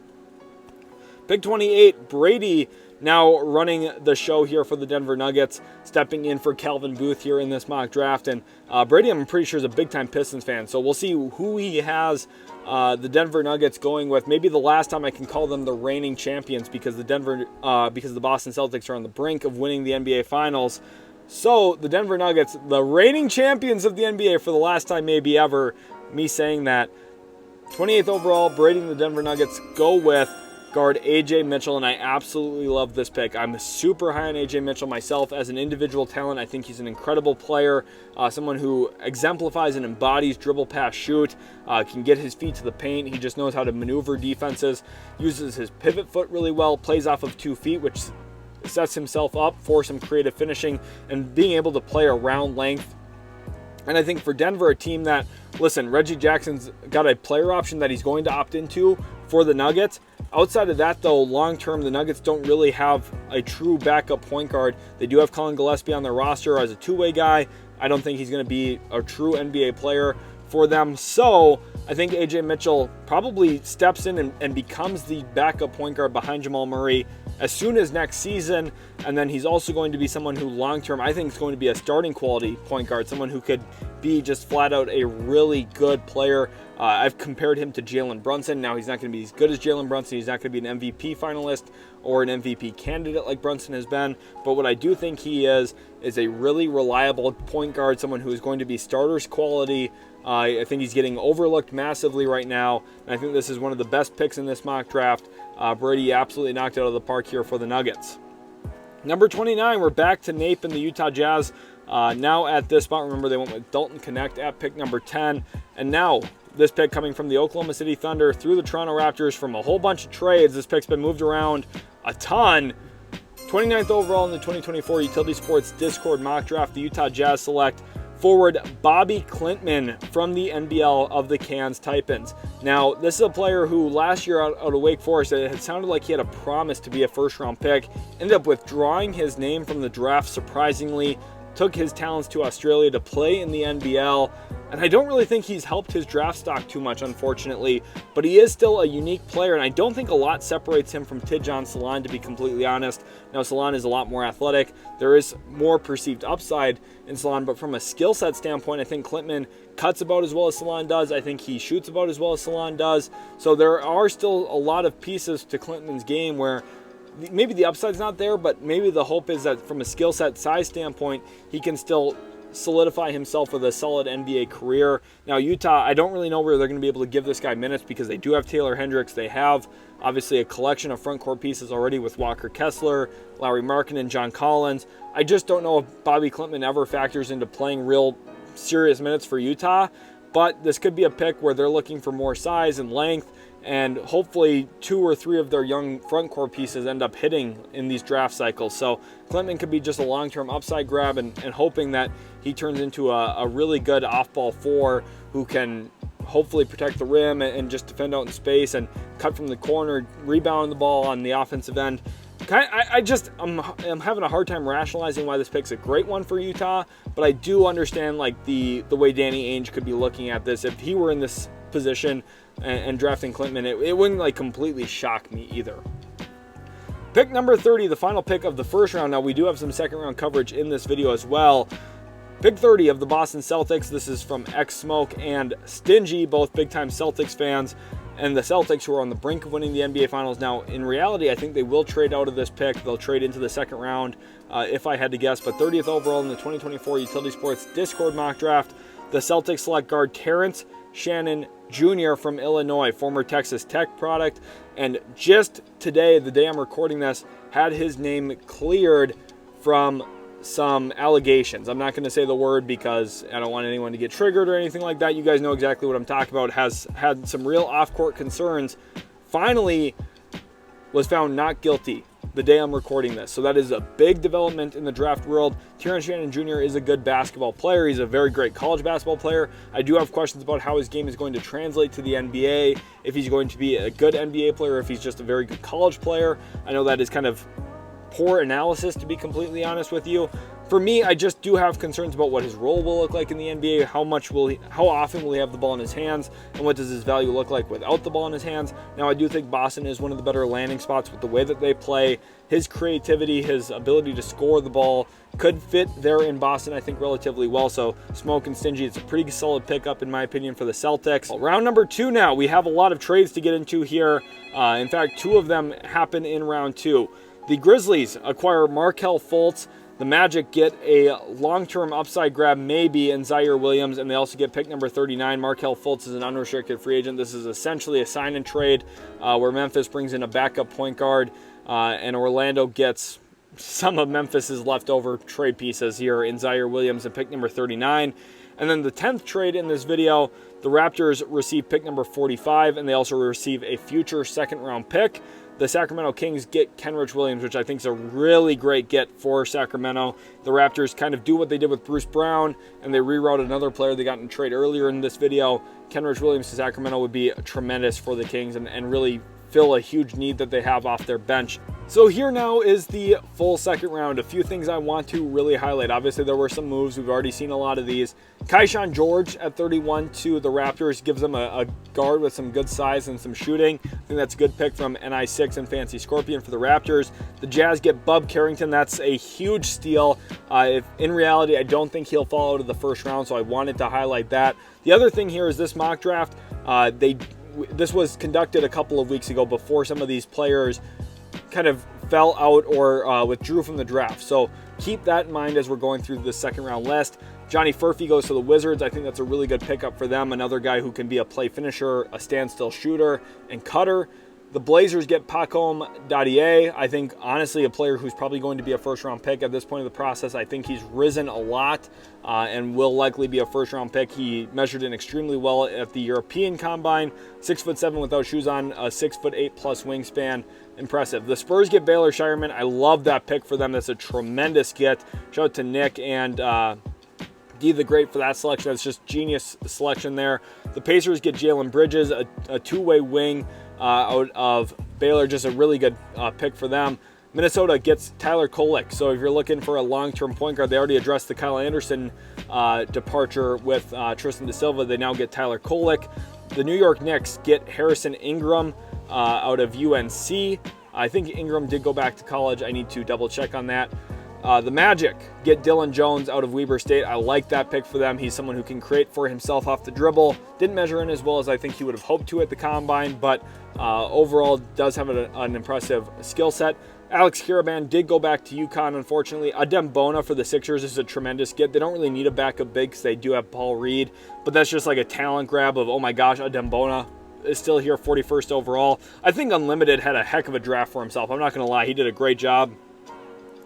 Pick 28, Brady, now running the show here for the Denver Nuggets, stepping in for Calvin Booth here in this mock draft. And Brady, I'm pretty sure, is a big-time Pistons fan, so we'll see who he has the Denver Nuggets going with. Maybe the last time I can call them the reigning champions, because the Boston Celtics are on the brink of winning the NBA Finals. So the Denver Nuggets, the reigning champions of the NBA for the last time maybe ever. Me saying that. 28th overall, Brady and the Denver Nuggets go with guard A.J. Mitchell, and I absolutely love this pick. I'm super high on A.J. Mitchell myself as an individual talent. I think he's an incredible player, someone who exemplifies and embodies dribble, pass, shoot, can get his feet to the paint. He just knows how to maneuver defenses, uses his pivot foot really well, plays off of 2 feet, which sets himself up for some creative finishing, and being able to play around length And I think for Denver, a team that, listen, Reggie Jackson's got a player option that he's going to opt into for the Nuggets. Outside of that, though, long-term, the Nuggets don't really have a true backup point guard. They do have Colin Gillespie on their roster as a two-way guy. I don't think he's going to be a true NBA player for them. So I think A.J. Mitchell probably steps in and becomes the backup point guard behind Jamal Murray as soon as next season. And then he's also going to be someone who long-term I think is going to be a starting quality point guard, someone who could be just flat out a really good player. I've compared him to Jalen Brunson. Now, he's not going to be as good as Jalen Brunson. He's not going to be an MVP finalist or an MVP candidate like Brunson has been. But what I do think he is a really reliable point guard, someone who is going to be starters quality. I think he's getting overlooked massively right now. And I think this is one of the best picks in this mock draft. Brady absolutely knocked it out of the park here for the Nuggets. Number 29, we're back to Nape and the Utah Jazz. Now at this spot, remember they went with Dalton Knecht at pick number 10. And now this pick coming from the Oklahoma City Thunder through the Toronto Raptors from a whole bunch of trades. This pick's been moved around a ton. 29th overall in the 2024 Utility Sports Discord mock draft, the Utah Jazz select forward Bobby Klintman from the NBL of the Cairns Taipans. Now, this is a player who last year out of Wake Forest, it had sounded like he had a promise to be a first-round pick. Ended up withdrawing his name from the draft, surprisingly. Took his talents to Australia to play in the NBL. And I don't really think he's helped his draft stock too much, unfortunately. But he is still a unique player, and I don't think a lot separates him from Tidjane Salaun, to be completely honest. Now, Salaun is a lot more athletic. There is more perceived upside in Salaun, but from a skill set standpoint, I think Klintman cuts about as well as Salaun does. I think he shoots about as well as Salaun does. So there are still a lot of pieces to Klintman's game where maybe the upside's not there, but maybe the hope is that from a skill set size standpoint, he can still solidify himself with a solid NBA career. Now, Utah, I don't really know where they're going to be able to give this guy minutes because they do have Taylor Hendricks. They have, obviously, a collection of front court pieces already with Walker Kessler, Lauri Markkanen, John Collins. I just don't know if Bobby Klintman ever factors into playing real serious minutes for Utah, but this could be a pick where they're looking for more size and length, and hopefully 2 or 3 of their young front court pieces end up hitting in these draft cycles. So Klintman could be just a long-term upside grab and hoping that he turns into a really good off-ball 4 who can hopefully protect the rim and just defend out in space and cut from the corner, rebound the ball on the offensive end. I'm having a hard time rationalizing why this pick's a great one for Utah, but I do understand like the way Danny Ainge could be looking at this. If he were in this position and drafting Klintman, it wouldn't like completely shock me either. Pick number 30, the final pick of the first round. Now, we do have some second round coverage in this video as well. Pick 30 of the Boston Celtics. This is from X-Smoke and Stingy, both big-time Celtics fans, and the Celtics who are on the brink of winning the NBA Finals. Now, in reality, I think they will trade out of this pick. They'll trade into the second round, if I had to guess. But 30th overall in the 2024 Utility Sports Discord mock draft, the Celtics select guard Terrence Shannon Jr. from Illinois, former Texas Tech product. And just today, the day I'm recording this, had his name cleared from some allegations. I'm not going to say the word because I don't want anyone to get triggered or anything like that. You guys know exactly what I'm talking about. Has had some real off-court concerns. Finally was found not guilty the day I'm recording this. So that is a big development in the draft world. Terrence Shannon Jr. is a good basketball player. He's a very great college basketball player. I do have questions about how his game is going to translate to the NBA, if he's going to be a good NBA player, if he's just a very good college player. I know that is kind of poor analysis, to be completely honest with you. For me, I just do have concerns about what his role will look like in the NBA, how often will he have the ball in his hands, and what does his value look like without the ball in his hands. Now, I do think Boston is one of the better landing spots with the way that they play. His creativity, his ability to score the ball could fit there in Boston, I think, relatively well. So, Smoke and Stingy, it's a pretty solid pickup, in my opinion, for the Celtics. Well, round number 2 now. We have a lot of trades to get into here. In fact, 2 of them happen in round 2. The Grizzlies acquire Markelle Fultz. The Magic get a long-term upside grab, maybe, in Zaire Williams, and they also get pick number 39. Markelle Fultz is an unrestricted free agent. This is essentially a sign-and-trade where Memphis brings in a backup point guard, and Orlando gets some of Memphis's leftover trade pieces here in Zaire Williams and pick number 39. And then the 10th trade in this video, the Raptors receive pick number 45, and they also receive a future second-round pick. The Sacramento Kings get Kenrich Williams, which I think is a really great get for Sacramento. The Raptors kind of do what they did with Bruce Brown, and they reroute another player they got in trade earlier in this video. Kenrich Williams to Sacramento would be tremendous for the Kings and really fill a huge need that they have off their bench. So here now is the full second round. A few things I want to really highlight. Obviously, there were some moves. We've already seen a lot of these. Keyshawn George at 31 to the Raptors gives them a guard with some good size and some shooting. I think that's a good pick from NI6 and Fancy Scorpion for the Raptors. The Jazz get Bub Carrington. That's a huge steal. If in reality, I don't think he'll fall out of the first round, so I wanted to highlight that. The other thing here is this mock draft. This was conducted a couple of weeks ago before some of these players kind of fell out or withdrew from the draft. So keep that in mind as we're going through the second round list. Johnny Furphy goes to the Wizards. I think that's a really good pickup for them. Another guy who can be a play finisher, a standstill shooter, and cutter. The Blazers get Pacom Dadier. I think, honestly, a player who's probably going to be a first-round pick at this point of the process. I think he's risen a lot and will likely be a first-round pick. He measured in extremely well at the European Combine. 6'7" without shoes on, a 6'8" plus wingspan. Impressive. The Spurs get Baylor Shireman. I love that pick for them. That's a tremendous get. Shout out to Nick and D the Great for that selection. That's just genius selection there. The Pacers get Jalen Bridges, a two-way wing out of Baylor. Just a really good pick for them. Minnesota gets Tyler Kolek. So if you're looking for a long-term point guard, they already addressed the Kyle Anderson departure with Tristan Da Silva. They now get Tyler Kolek. The New York Knicks get Harrison Ingram out of UNC. I think Ingram did go back to college. I need to double check on that. The Magic get Dylan Jones out of Weber State. I like that pick for them. He's someone who can create for himself off the dribble. Didn't measure in as well as I think he would have hoped to at the Combine, but overall does have an impressive skill set. Alex Kiraban did go back to UConn, unfortunately. Adem Bona for the Sixers is a tremendous get. They don't really need a backup big because they do have Paul Reed, but that's just like a talent grab of, oh my gosh, Adem Bona is still here, 41st overall. I think Unlimited had a heck of a draft for himself. I'm not going to lie. He did a great job.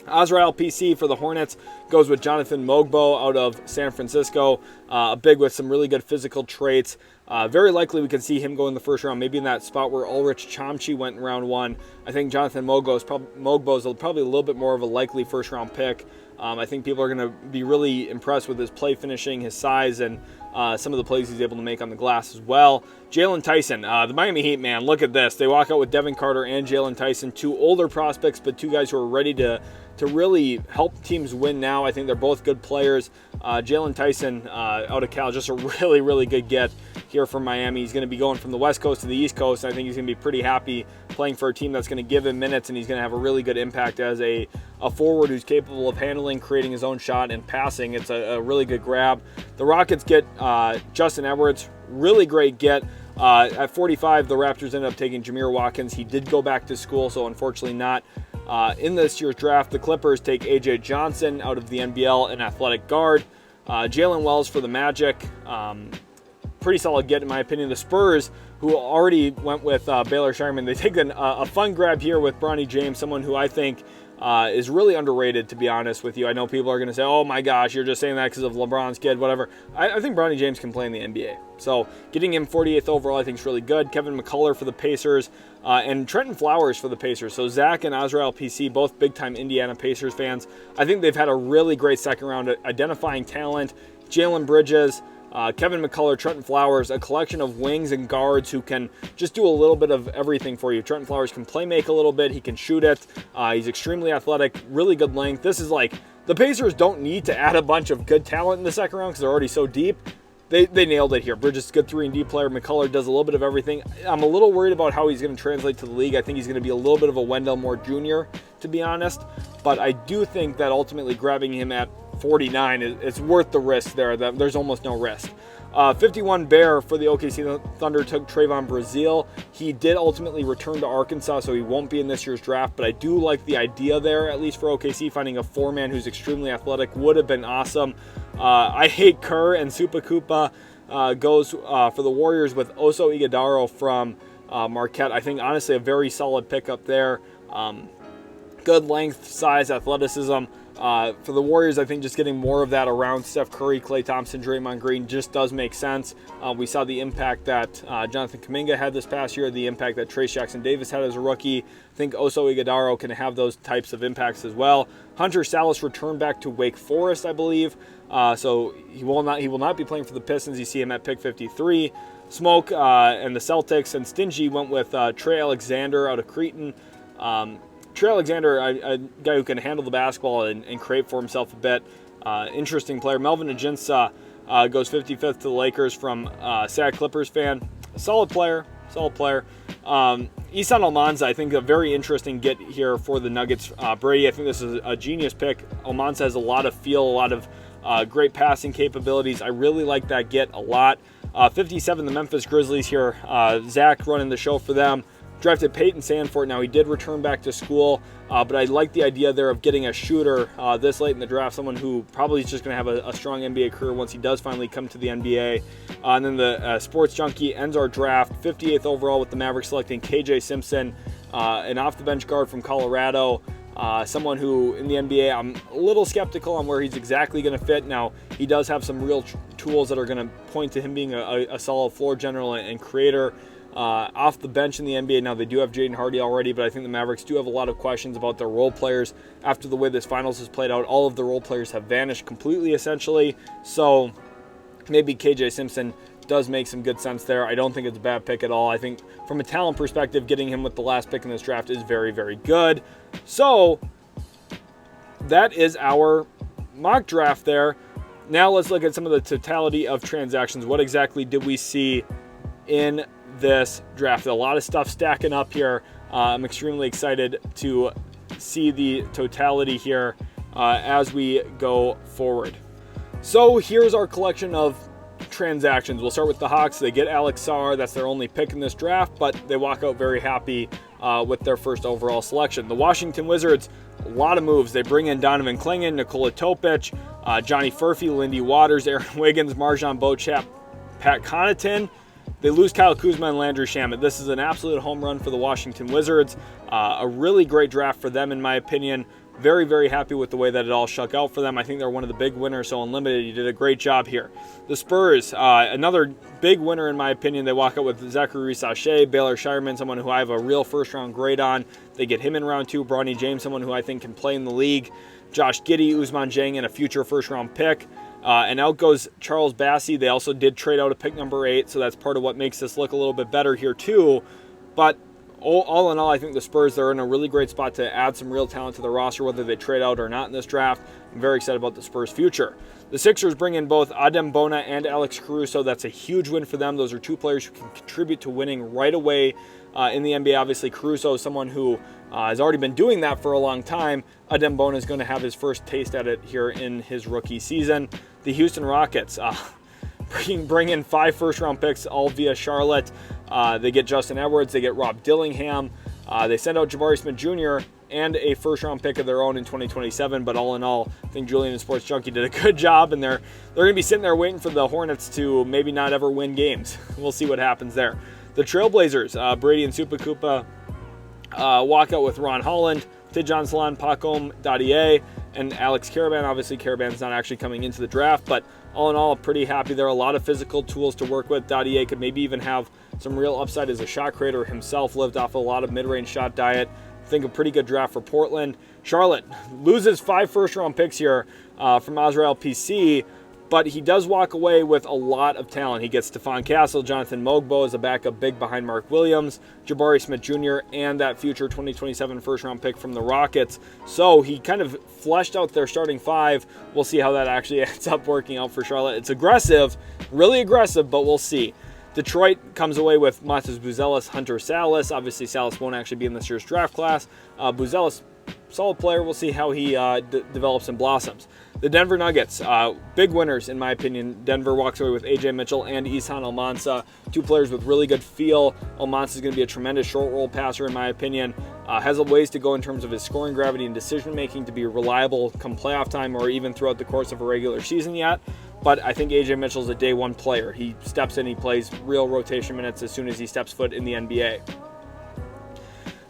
Azrael PC for the Hornets goes with Jonathan Mogbo out of San Francisco. A big with some really good physical traits. Very likely we could see him go in the first round, maybe in that spot where Ulrich Chomchi went in round one. I think Jonathan Mogbo is probably a little bit more of a likely first round pick. I think people are going to be really impressed with his play finishing, his size, and some of the plays he's able to make on the glass as well. Jalen Tyson, the Miami Heat, man, look at this. They walk out with Devin Carter and Jalen Tyson, two older prospects, but two guys who are ready to really help teams win now. I think they're both good players. Jalen Tyson out of Cal, just a really, really good get here from Miami. He's going to be going from the West Coast to the East Coast, and I think he's going to be pretty happy playing for a team that's going to give him minutes, and he's going to have a really good impact as a forward who's capable of handling, creating his own shot, and passing. It's a really good grab. The Rockets get Justin Edwards, really great get. At 45, the Raptors ended up taking Jameer Watkins. He did go back to school, so unfortunately not in this year's draft. The Clippers take A.J. Johnson out of the NBL, an athletic guard. Jalen Wells for the Magic. Pretty solid get, in my opinion. The Spurs, who already went with Baylor Shireman, they take a fun grab here with Bronny James, someone who I think is really underrated, to be honest with you. I know people are going to say, oh my gosh, you're just saying that because of LeBron's kid, whatever. I think Bronny James can play in the NBA. So getting him 48th overall I think is really good. Kevin McCullough for the Pacers and Trenton Flowers for the Pacers. So Zach and Azrael PC, both big-time Indiana Pacers fans. I think they've had a really great second round at identifying talent. Jalen Bridges, Kevin McCullough, Trenton Flowers, a collection of wings and guards who can just do a little bit of everything for you. Trenton Flowers can play make a little bit. He can shoot it. He's extremely athletic, really good length. This is like, the Pacers don't need to add a bunch of good talent in the second round because they're already so deep. They nailed it here. Bridges is a good 3-and-D player. McCullough does a little bit of everything. I'm a little worried about how he's going to translate to the league. I think he's going to be a little bit of a Wendell Moore Jr., to be honest. But I do think that ultimately grabbing him at 49, it's worth the risk there. There's almost no risk. 51 Bear for the OKC Thunder took Trayvon Brazile. He did ultimately return to Arkansas, so he won't be in this year's draft, but I do like the idea there, at least for OKC. Finding a four-man who's extremely athletic would have been awesome. I hate Kerr, and Supa Kupa goes for the Warriors with Oso Ighodaro from Marquette. I think, honestly, a very solid pickup there. Good length, size, athleticism. For the Warriors, I think just getting more of that around Steph Curry, Klay Thompson, Draymond Green just does make sense. We saw the impact that Jonathan Kuminga had this past year, the impact that Trayce Jackson-Davis had as a rookie. I think Oso Ighodaro can have those types of impacts as well. Hunter Sallis returned back to Wake Forest, I believe, so he will not be playing for the Pistons. You see him at pick 53. Smoke and the Celtics and Stingy went with Trey Alexander out of Cretan. Trey Alexander, a guy who can handle the basketball and create for himself a bit. Interesting player. Melvin Ajinça goes 55th to the Lakers from Sad Clippers fan. Solid player. Ihsan Almanza, I think a very interesting get here for the Nuggets. Brady, I think this is a genius pick. Almanza has a lot of feel, a lot of great passing capabilities. I really like that get a lot. 57, the Memphis Grizzlies here. Zach running the show for them. Drafted Peyton Sandfort. Now, he did return back to school, but I like the idea there of getting a shooter this late in the draft, someone who probably is just going to have a strong NBA career once he does finally come to the NBA. And then the Sports Junkie ends our draft, 58th overall, with the Mavericks selecting KJ Simpson, an off-the-bench guard from Colorado, someone who in the NBA I'm a little skeptical on where he's exactly going to fit. Now, he does have some real tools that are going to point to him being a solid floor general and creator. Off the bench in the NBA. Now, they do have Jaden Hardy already, but I think the Mavericks do have a lot of questions about their role players. After the way this finals has played out, all of the role players have vanished completely, essentially. So maybe KJ Simpson does make some good sense there. I don't think it's a bad pick at all. I think from a talent perspective, getting him with the last pick in this draft is very, very good. So that is our mock draft there. Now let's look at some of the totality of transactions. What exactly did we see in this draft? A lot of stuff stacking up here. I'm extremely excited to see the totality here as we go forward. So here's our collection of transactions. We'll start with the Hawks. They get Alex Sarr. That's their only pick in this draft, but they walk out very happy with their first overall selection. The Washington Wizards, a lot of moves. They bring in Donovan Clingan, Nikola Topic, Johnny Furphy, Lindy Waters, Aaron Wiggins, Marjan Beauchamp, Pat Connaughton. They lose Kyle Kuzma and Landry Shamet. This is an absolute home run for the Washington Wizards. A really great draft for them, in my opinion. Very, very happy with the way that it all shook out for them. I think they're one of the big winners, so Unlimited, you did a great job here. The Spurs, another big winner, in my opinion. They walk out with Zaccharie, Risacher, Baylor Shireman, someone who I have a real first-round grade on. They get him in round 2. Bronny James, someone who I think can play in the league. Josh Giddey, Usman Jang, and a future first-round pick. And out goes Charles Bassey. They also did trade out a pick number 8, so that's part of what makes this look a little bit better here too. But all in all, I think the Spurs, they're in a really great spot to add some real talent to the roster, whether they trade out or not in this draft. I'm very excited about the Spurs' future. The Sixers bring in both Adem Bona and Alex Caruso. That's a huge win for them. Those are two players who can contribute to winning right away in the NBA. Obviously, Caruso is someone who has already been doing that for a long time. Adem Bona is going to have his first taste at it here in his rookie season. The Houston Rockets bring in 5 first-round picks, all via Charlotte. They get Justin Edwards. They get Rob Dillingham. They send out Jabari Smith Jr. and a first-round pick of their own in 2027. But all in all, I think Julian and Sports Junkie did a good job, and they're going to be sitting there waiting for the Hornets to maybe not ever win games. We'll see what happens there. The Trailblazers, Brady and Supakupa walk out with Ron Holland, Tidjane, Salaun, Pacom, Dadier, and Alex Caravan. Obviously, Caravan's not actually coming into the draft, but all in all, pretty happy there. A lot of physical tools to work with. Dadier could maybe even have some real upside as a shot creator himself, lived off a lot of mid-range shot diet. I think a pretty good draft for Portland. Charlotte loses 5 first-round picks here from Azrael PC, but he does walk away with a lot of talent. He gets Stephon Castle, Jonathan Mogbo as a backup big behind Mark Williams, Jabari Smith Jr., and that future 2027 first-round pick from the Rockets. So he kind of fleshed out their starting 5. We'll see how that actually ends up working out for Charlotte. It's aggressive, really aggressive, but we'll see. Detroit comes away with Matas Buzelis, Hunter Sallis. Obviously, Sallis won't actually be in this year's draft class. Buzelis, solid player. We'll see how he develops and blossoms. The Denver Nuggets, big winners in my opinion. Denver walks away with AJ Mitchell and Ihsan Almanza, 2 players with really good feel. Almanza is going to be a tremendous short roll passer in my opinion. Has a ways to go in terms of his scoring gravity and decision making to be reliable come playoff time or even throughout the course of a regular season yet. But I think AJ Mitchell is a day 1 player. He steps in, he plays real rotation minutes as soon as he steps foot in the NBA.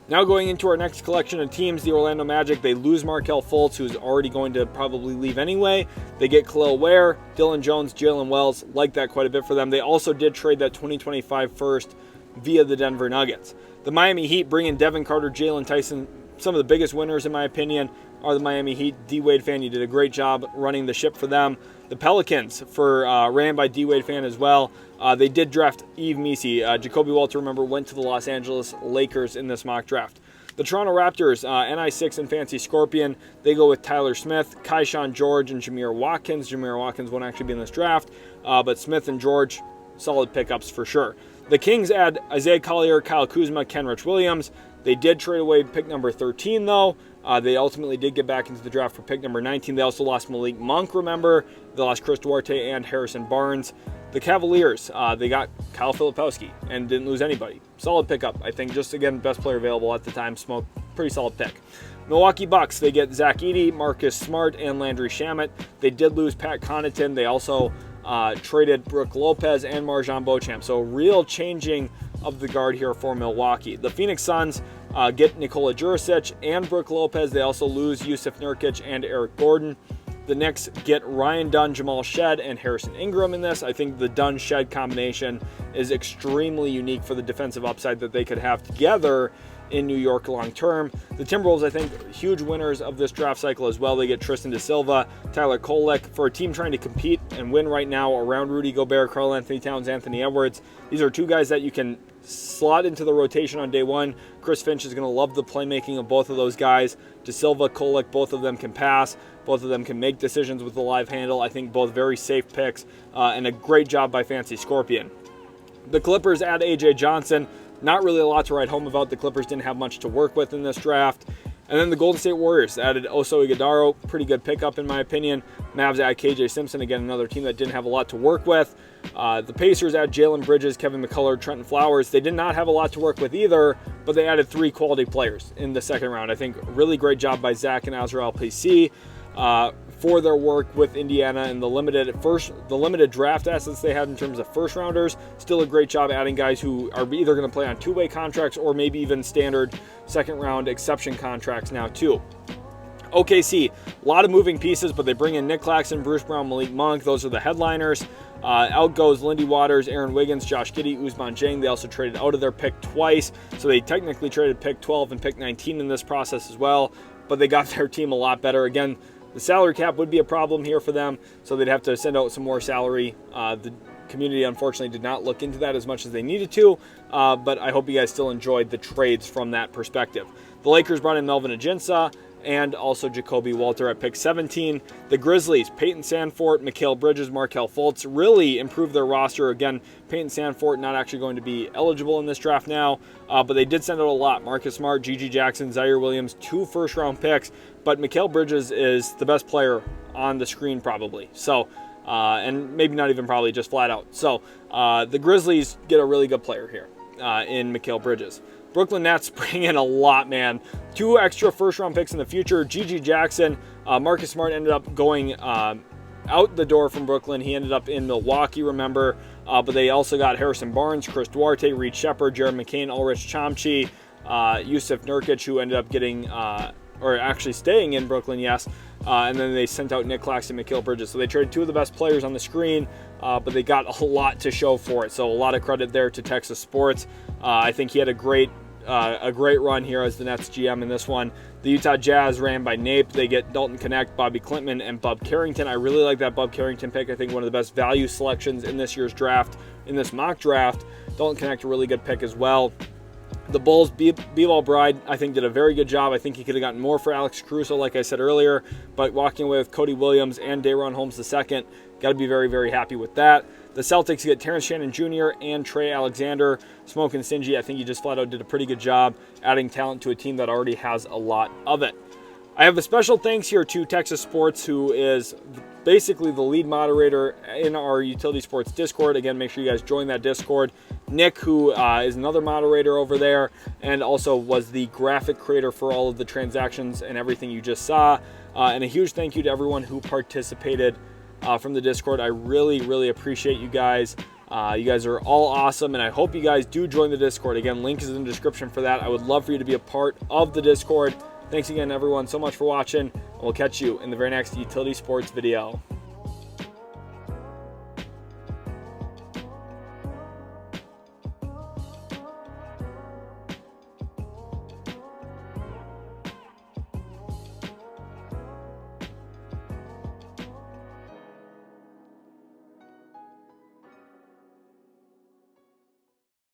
Now going into our next collection of teams, the Orlando Magic, they lose Markelle Fultz, who's already going to probably leave anyway. They get Kel'el Ware, Dylan Jones, Jalen Wells. Like that quite a bit for them. They also did trade that 2025 first via the Denver Nuggets. The Miami Heat bring in Devin Carter, Jalen Tyson. Some of the biggest winners, in my opinion, are the Miami Heat. D-Wade fan, you did a great job running the ship for them. The Pelicans, ran by D-Wade fan as well. They did draft Yves Missi. Jacoby Walter, remember, went to the Los Angeles Lakers in this mock draft. The Toronto Raptors, NI6 and Fancy Scorpion, they go with Tyler Smith, Keyshawn George, and Jameer Watkins. Jameer Watkins won't actually be in this draft, but Smith and George, solid pickups for sure. The Kings add Isaiah Collier, Kyle Kuzma, Kenrich Williams. They did trade away pick number 13, though. They ultimately did get back into the draft for pick number 19. They also lost Malik Monk, remember. They lost Chris Duarte and Harrison Barnes. The Cavaliers, they got Kyle Filipowski and didn't lose anybody. Solid pickup. I think just, again, best player available at the time. Smoke, pretty solid pick. Milwaukee Bucks, they get Zaccharie, Marcus Smart, and Landry Shamet. They did lose Pat Connaughton. They also traded Brook Lopez and Marjon Beauchamp. So real changing of the guard here for Milwaukee. The Phoenix Suns get Nikola Jurisic and Brook Lopez. They also lose Yusuf Nurkic and Eric Gordon. The Knicks get Ryan Dunn, Jamal Shead, and Harrison Ingram in this. I think the Dunn-Shead combination is extremely unique for the defensive upside that they could have together in New York long term. The Timberwolves, I think, huge winners of this draft cycle as well. They get Tristan Da Silva, Tyler Kolek. For a team trying to compete and win right now around Rudy Gobert, Karl-Anthony Towns, Anthony Edwards, these are two guys that you can slot into the rotation on day one. Chris Finch is going to love the playmaking of both of those guys. Da Silva, Kolek, both of them can pass. Both of them can make decisions with the live handle. I think both very safe picks, and a great job by Fancy Scorpion. The Clippers add A.J. Johnson. Not really a lot to write home about. The Clippers didn't have much to work with in this draft. And then the Golden State Warriors added Oso Ighodaro. Pretty good pickup in my opinion. Mavs add KJ Simpson. Again, another team that didn't have a lot to work with. The Pacers add Jalen Bridges, Kevin McCullough, Trenton Flowers. They did not have a lot to work with either, but they added 3 quality players in the second round. I think really great job by Zach and Azrael PC for their work with Indiana and the limited draft assets they had in terms of first rounders. Still a great job adding guys who are either going to play on two-way contracts or maybe even standard second round exception contracts now too. OKC, a lot of moving pieces, but they bring in Nick Claxton, Bruce Brown, Malik Monk. Those are the headliners. Out goes Lindy Waters, Aaron Wiggins, Josh Giddey, Ousmane Dieng. They also traded out of their pick twice, so they technically traded pick 12 and pick 19 in this process as well, but they got their team a lot better. Again, the salary cap would be a problem here for them, so they'd have to send out some more salary. The community, unfortunately, did not look into that as much as they needed to, but I hope you guys still enjoyed the trades from that perspective. The Lakers brought in Melvin Ajinça and also Jacoby Walter at pick 17. The Grizzlies, Peyton Sandfort, Mikal Bridges, Markelle Fultz really improved their roster. Again, Peyton Sandfort not actually going to be eligible in this draft now, but they did send out a lot. Marcus Smart, Gigi Jackson, Zaire Williams, 2 first-round picks, but Mikal Bridges is the best player on the screen probably. So, and maybe not even probably, just flat out. So, the Grizzlies get a really good player here in Mikal Bridges. Brooklyn Nets bring in a lot, man. 2 extra first-round picks in the future. Gigi Jackson, Marcus Smart ended up going out the door from Brooklyn. He ended up in Milwaukee, remember. But they also got Harrison Barnes, Chris Duarte, Reed Sheppard, Jared McCain, Ulrich Chomchi, Yusuf Nurkic, who ended up getting, or actually staying in Brooklyn, yes. And then they sent out Nick Claxton, Mikal Bridges. So they traded 2 of the best players on the screen, but they got a lot to show for it. So a lot of credit there to Texas Sports. I think he had a great run here as the Nets GM in this one. The Utah Jazz ran by Nape. They get Dalton Knecht, Bobby Klintman, and Bub Carrington. I really like that Bub Carrington pick. I think one of the best value selections in this year's draft, in this mock draft. Dalton Knecht, a really good pick as well. The Bulls, B-Ball Bride, I think did a very good job. I think he could have gotten more for Alex Caruso, like I said earlier, but walking away with Cody Williams and DaRon Holmes II, got to be very, very happy with that. The Celtics get Terrence Shannon Jr. and Trey Alexander. Smoke and Stingy, I think he just flat out did a pretty good job adding talent to a team that already has a lot of it. I have a special thanks here to Texas Sports, who is basically the lead moderator in our Utility Sports Discord. Again, make sure you guys join that Discord. Nick, who is another moderator over there, and also was the graphic creator for all of the transactions and everything you just saw. And a huge thank you to everyone who participated from the Discord. I really, really appreciate you guys. You guys are all awesome, and I hope you guys do join the Discord. Again, link is in the description for that. I would love for you to be a part of the Discord. Thanks again, everyone, so much for watching, and we'll catch you in the very next Utility Sports video.